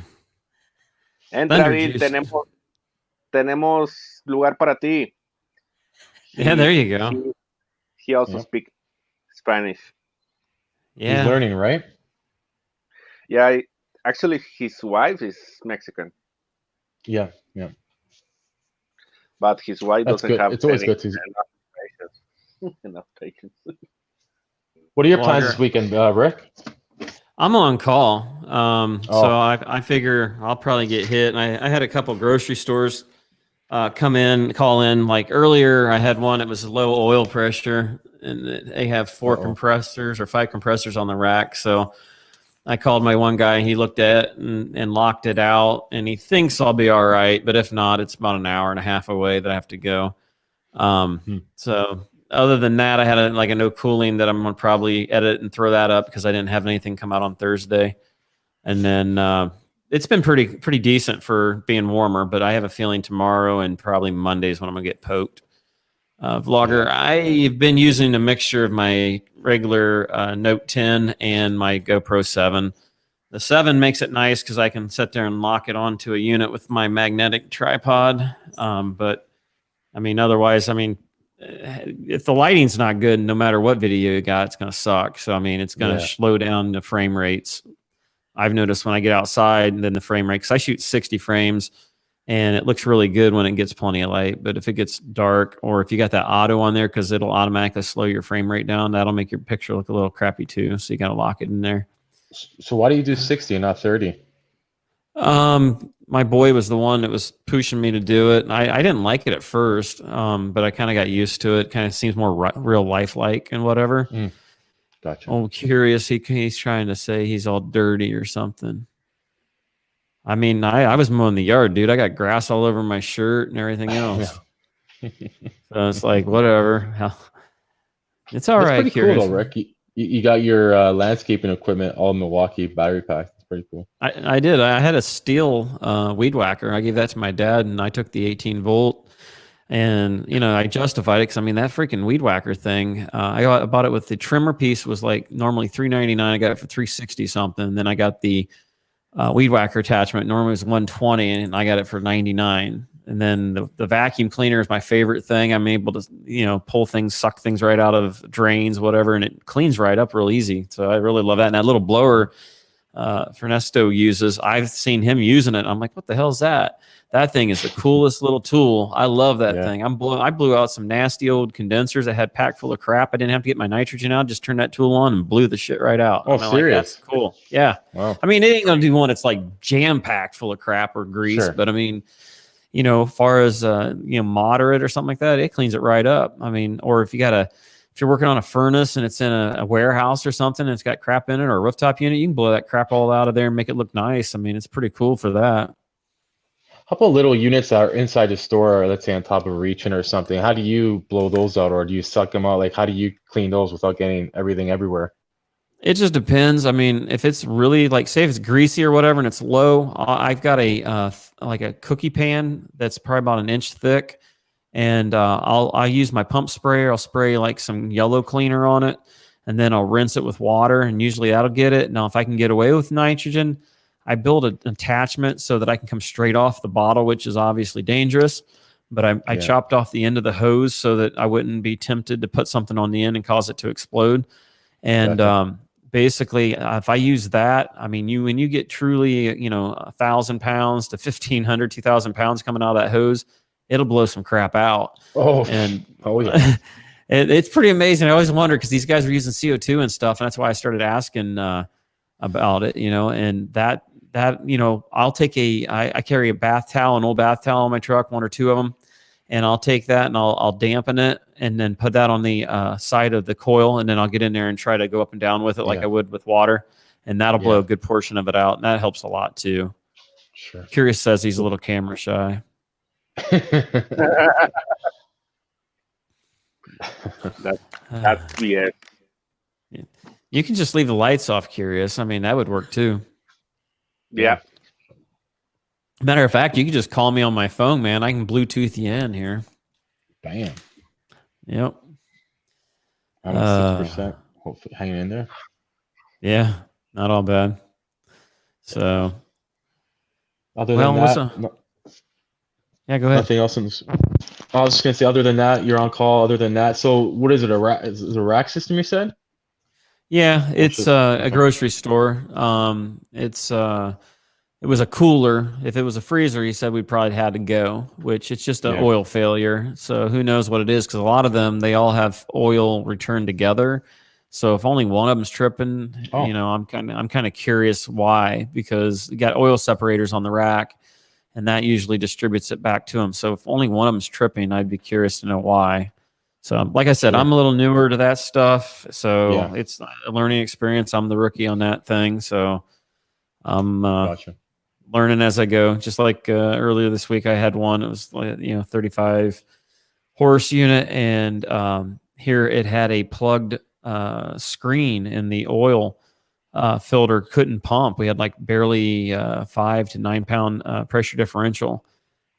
Entra, Thunder Bill. juice. Tenemos lugar para ti. Yeah, there He you go. he also Yep. speaks Spanish. He's Yeah. learning, right? Yeah, actually, his wife is Mexican, Yeah, yeah. but his wife That's doesn't good. have It's always any good to. enough patience. Enough patience. What are your plans Vlogger. this weekend, Rick? I'm on call. So Oh. I figure I'll probably get hit. And I had a couple grocery stores call in. Like earlier, I had one. It was low oil pressure, and they have 4 compressors or 5 compressors on the rack. So I called my one guy. He looked at it and locked it out, and he thinks I'll be all right. But if not, it's about an hour and a half away that I have to go. So other than that, I had a no cooling that I'm gonna probably edit and throw that up because I didn't have anything come out on Thursday. And then it's been pretty decent for being warmer, but I have a feeling tomorrow and probably Monday's when I'm gonna get poked. Vlogger, Yeah. I've been using a mixture of my regular Note 10 and my GoPro 7. The 7 makes it nice because I can sit there and lock it onto a unit with my magnetic tripod. But I mean, otherwise, I mean, if the lighting's not good, no matter what video you got, it's going to suck. So, I mean, it's going to Yeah. slow down the frame rates. I've noticed when I get outside, and then the frame rate, because I shoot 60 frames and it looks really good when it gets plenty of light. But if it gets dark, or if you got that auto on there, because it'll automatically slow your frame rate down, that'll make your picture look a little crappy too. So you got to lock it in there. So why do you do 60 and not 30? My boy was the one that was pushing me to do it. I didn't like it at first, but I kind of got used to it. Kind of seems more real lifelike and whatever. Gotcha. Oh, curious. He's trying to say he's all dirty or something. I mean, I was mowing the yard, dude. I got grass all over my shirt and everything else. So it's like, whatever. It's all That's right. pretty Curious. cool, though, Rick. You got your landscaping equipment all Milwaukee battery pack. That's pretty cool. I did. I had a steel weed whacker. I gave that to my dad, and I took the 18 volt. And, I justified it because, I mean, that freaking weed whacker thing, I bought it with the trimmer piece was like normally $399. I got it for $360 something. And then I got the weed whacker attachment. Normally it was $120, and I got it for $99. And then the vacuum cleaner is my favorite thing. I'm able to, pull things, suck things right out of drains, whatever, and it cleans right up real easy. So I really love that. And that little blower Fernesto uses, I've seen him using it. I'm like, what the hell is that? That thing is the coolest little tool. I love that thing. I blew out some nasty old condensers that had packed full of crap. I didn't have to get my nitrogen out. Just turned that tool on and blew the shit right out. Oh, serious? That's cool. Yeah. Wow. I mean, it ain't gonna do one that's like jam packed full of crap or grease, Sure. but I mean, as far as moderate or something like that, it cleans it right up. I mean, or if you're working on a furnace and it's in a warehouse or something and it's got crap in it, or a rooftop unit, you can blow that crap all out of there and make it look nice. I mean, it's pretty cool for that. How about little units that are inside the store, or let's say on top of a reach-in or something? How do you blow those out, or do you suck them out? Like, how do you clean those without getting everything everywhere? It just depends. I mean, if it's really like, say if it's greasy or whatever and it's low, I've got a cookie pan that's probably about an inch thick, and I'll use my pump sprayer. I'll spray like some yellow cleaner on it, and then I'll rinse it with water, and usually that'll get it. Now, if I can get away with nitrogen, I build an attachment so that I can come straight off the bottle, which is obviously dangerous. But I chopped off the end of the hose so that I wouldn't be tempted to put something on the end and cause it to explode. And Gotcha. basically, if I use that, I mean, when you get truly, 1,000 pounds to 1,500, 2,000 pounds coming out of that hose, it'll blow some crap out. Oh, And yeah. it's pretty amazing. I always wonder because these guys are using CO2 and stuff, and that's why I started asking about it. And that I'll take I carry a bath towel, an old bath towel in my truck, 1 or 2 of them, and I'll take that and I'll dampen it and then put that on the side of the coil, and then I'll get in there and try to go up and down with it like I would with water, and that'll blow a good portion of it out, and that helps a lot too. Sure. Curious says he's a little camera shy. That's BS. You can just leave the lights off, Curious. I mean, that would work too. Yeah. Matter of fact, you can just call me on my phone, man. I can Bluetooth you in here. Bam. Yep. I'm at 6%. Hopefully hanging in there. Yeah, not all bad. So, other than that, yeah, go ahead. Nothing else. I was just gonna say, other than that, you're on call. Other than that, so what is it? Is it a rack system? You said? Yeah, it's a grocery store. It was a cooler. If it was a freezer, he said we probably had to go, which it's just an oil failure. So who knows what it is? Because a lot of them, they all have oil returned together. So if only one of them's tripping, I'm kind of curious why, because you got oil separators on the rack, and that usually distributes it back to them. So if only one of them's tripping, I'd be curious to know why. So like I said, I'm a little newer to that stuff, so it's a learning experience. I'm the rookie on that thing, so I'm learning as I go. Just like earlier this week, I had one. It was 35 horse unit, and here it had a plugged screen in the oil filter. Couldn't pump. We had like barely 5 to 9 pound pressure differential,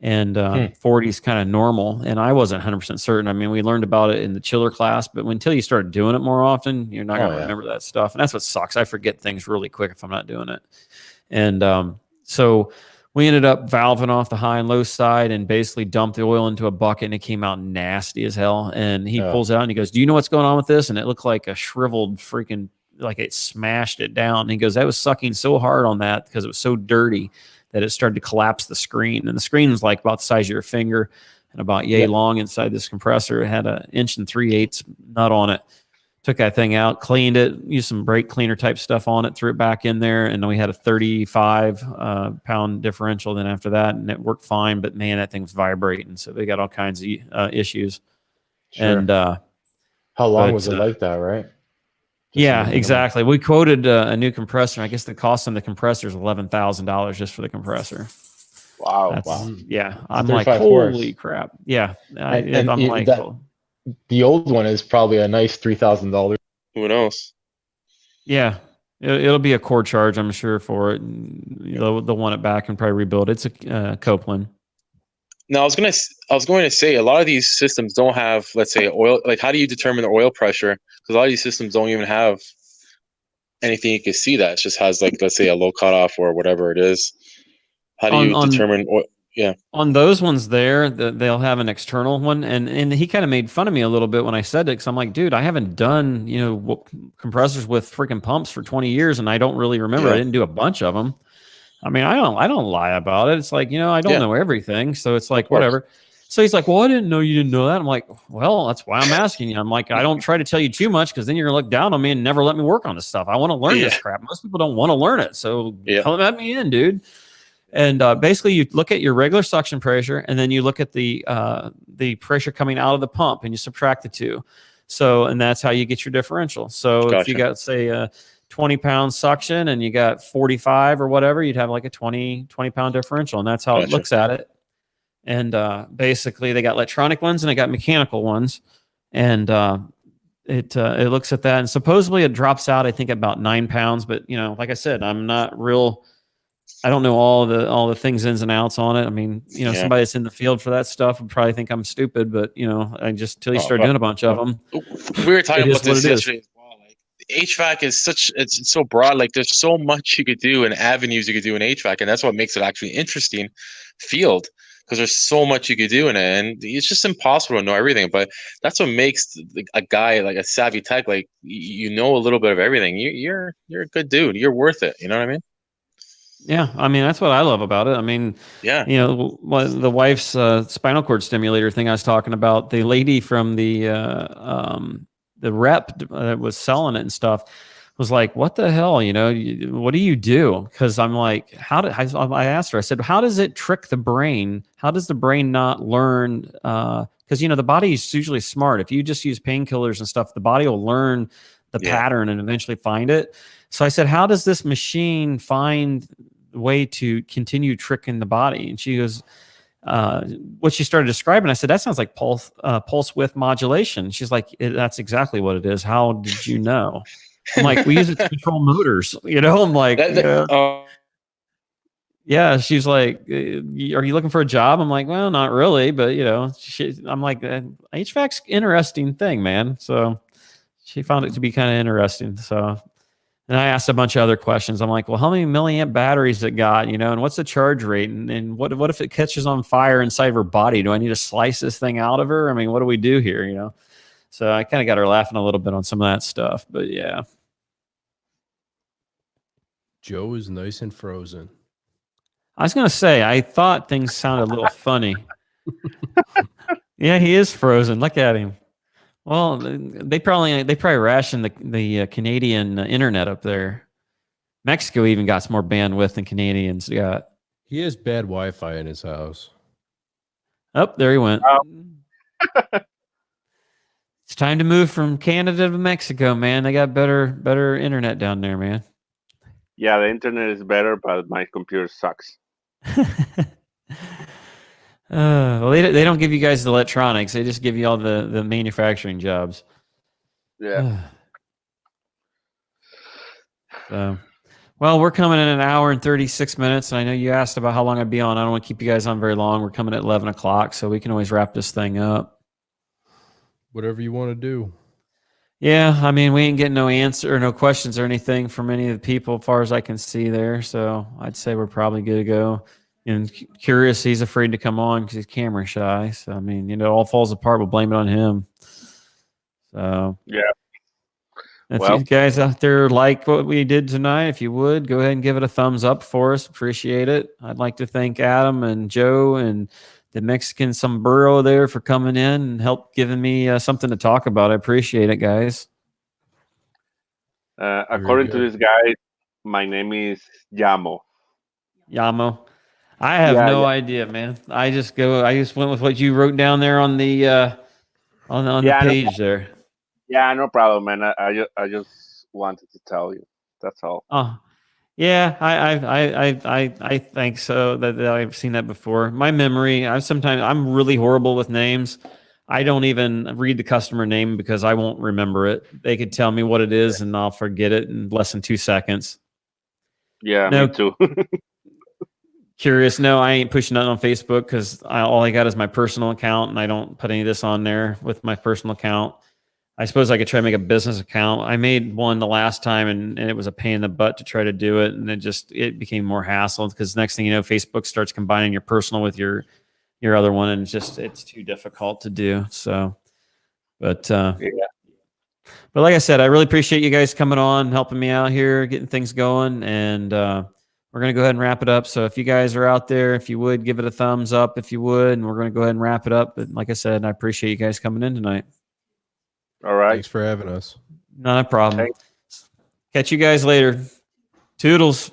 and 40 is kind of normal. And I wasn't 100% certain. I mean, we learned about it in the chiller class, but until you start doing it more often, you're not going to remember that stuff. And that's what sucks. I forget things really quick if I'm not doing it. And so we ended up valving off the high and low side and basically dumped the oil into a bucket, and it came out nasty as hell. And he pulls out and he goes, "Do you know what's going on with this?" And it looked like a shriveled freaking, like it smashed it down. And he goes, "That was sucking so hard on that because it was so dirty that it started to collapse the screen." And the screen was like about the size of your finger and about yay long inside this compressor. It had 1 3/8 nut on it. Took that thing out, cleaned it, used some brake cleaner type stuff on it, threw it back in there, and then we had a 35 pound differential then after that, and it worked fine. But man, that thing's vibrating, so they got all kinds of issues. Sure. And how long was it like that, right? Yeah, exactly. We quoted a new compressor. I guess the cost on the compressor is $11,000 just for the compressor. Wow. Yeah, I'm like, holy crap. Yeah, and I'm like, the old one is probably a nice $3,000. Who knows? Yeah, it'll be a core charge, I'm sure, for it. They'll want it back and probably rebuild. It's a Copeland. Now, I was going to say a lot of these systems don't have, let's say, oil. Like, how do you determine the oil pressure? Because a lot of these systems don't even have anything you can see that. It just has, like, let's say, a low cutoff or whatever it is. How do you determine oil? Yeah. On those ones there, they'll have an external one. And he kind of made fun of me a little bit when I said it, because I'm like, dude, I haven't done, compressors with freaking pumps for 20 years, and I don't really remember. I didn't do a bunch of them. I mean, I don't lie about it. It's like, I don't know everything. So it's like, whatever. So he's like, well, I didn't know you didn't know that. I'm like, well, that's why I'm asking you. I'm like, I don't try to tell you too much, because then you're going to look down on me and never let me work on this stuff. I want to learn this crap. Most people don't want to learn it. So let me in, dude. And basically, you look at your regular suction pressure, and then you look at the pressure coming out of the pump, and you subtract the two. So, and that's how you get your differential. So if you got, say, a 20-pound suction and you got 45 or whatever, you'd have like a 20-pound differential, and that's how it looks at it. And basically, they got electronic ones and they got mechanical ones, and it looks at that, and supposedly it drops out, I think, about 9 pounds. But like I said, I'm not real. I don't know all the things ins and outs on it. I mean, somebody that's in the field for that stuff would probably think I'm stupid, but I just till you start doing a bunch of them. We were talking about this yesterday as well. Like, HVAC is it's so broad. Like, there's so much you could do and avenues you could do in HVAC, and that's what makes it actually interesting field. because there's so much you could do in it, and it's just impossible to know everything. But that's what makes a guy like a savvy tech, like you know a little bit of everything. You're a good dude. You're worth it. You know what I mean? Yeah, I mean that's what I love about it. I mean, Yeah. you know, the wife's spinal cord stimulator thing I was talking about. The lady from the rep that was selling it and stuff was like, "What the hell? You know, what do you do?" Because I'm like, I asked her. I said, "How does it trick the brain? How does the brain not learn?" Because you know, the body is usually smart. If you just use painkillers and stuff, the body will learn the pattern and eventually find it. So I said, "How does this machine find way to continue tricking the body?" And she goes, what she started describing, I said, "That sounds like pulse width modulation." She's like, "That's exactly what it is. How did you know?" I'm like, "We use it to control motors." You know, I'm like, yeah. She's like, "Are you looking for a job?" I'm like, "Well, not really, but you know," I'm like, HVAC's interesting thing, man. So she found it to be kind of interesting. So, and I asked a bunch of other questions. I'm like, "Well, how many milliamp batteries it got, you know, and what's the charge rate? And what if it catches on fire inside of her body? Do I need to slice this thing out of her? I mean, what do we do here, you know?" So I kind of got her laughing a little bit on some of that stuff, but yeah. Joe is nice and frozen. I was going to say, I thought things sounded a little funny. Yeah, he is frozen. Look at him. Well, they probably ration the Canadian internet up there. Mexico even got some more bandwidth than Canadians got. He has bad Wi-Fi in his house. Oh, there he went. It's time to move from Canada to Mexico, man. They got better internet down there, man. Yeah, the internet is better, but my computer sucks. Well, they don't give you guys the electronics. They just give you all the manufacturing jobs. Yeah. So, well, we're coming in an hour and 36 minutes. And I know you asked about how long I'd be on. I don't want to keep you guys on very long. We're coming at 11 o'clock, so we can always wrap this thing up. Whatever you want to do. Yeah, I mean, we ain't getting no answer or no questions or anything from any of the people, as far as I can see there. So I'd say we're probably good to go. And Curious, he's afraid to come on because he's camera shy. So I mean, you know, it all falls apart. We'll blame it on him. So yeah. If you guys out there like what we did tonight, if you would, go ahead and give it a thumbs up for us. Appreciate it. I'd like to thank Adam and Joe and the Mexican sombrero there for coming in and help giving me something to talk about. I appreciate it, guys. According to this guy, my name is Yamo. Yamo. I have no idea, man. I just went with what you wrote down there on the on the page there. Yeah, no problem, man. I just wanted to tell you. That's all. Oh, yeah. I think so. That I've seen that before. My memory. I'm really horrible with names. I don't even read the customer name because I won't remember it. They could tell me what it is and I'll forget it in less than 2 seconds. Yeah, me too. Curious. No, I ain't pushing nothing on Facebook because all I got is my personal account and I don't put any of this on there with my personal account. I suppose I could try to make a business account. I made one the last time and it was a pain in the butt to try to do it. And it became more hassle because next thing you know, Facebook starts combining your personal with your other one. And it's too difficult to do. So, but like I said, I really appreciate you guys coming on, helping me out here, getting things going. And, we're going to go ahead and wrap it up. So if you guys are out there, if you would give it a thumbs up, if you would, and we're going to go ahead and wrap it up. But like I said, I appreciate you guys coming in tonight. All right. Thanks for having us. Not a problem. Catch you guys later. Toodles.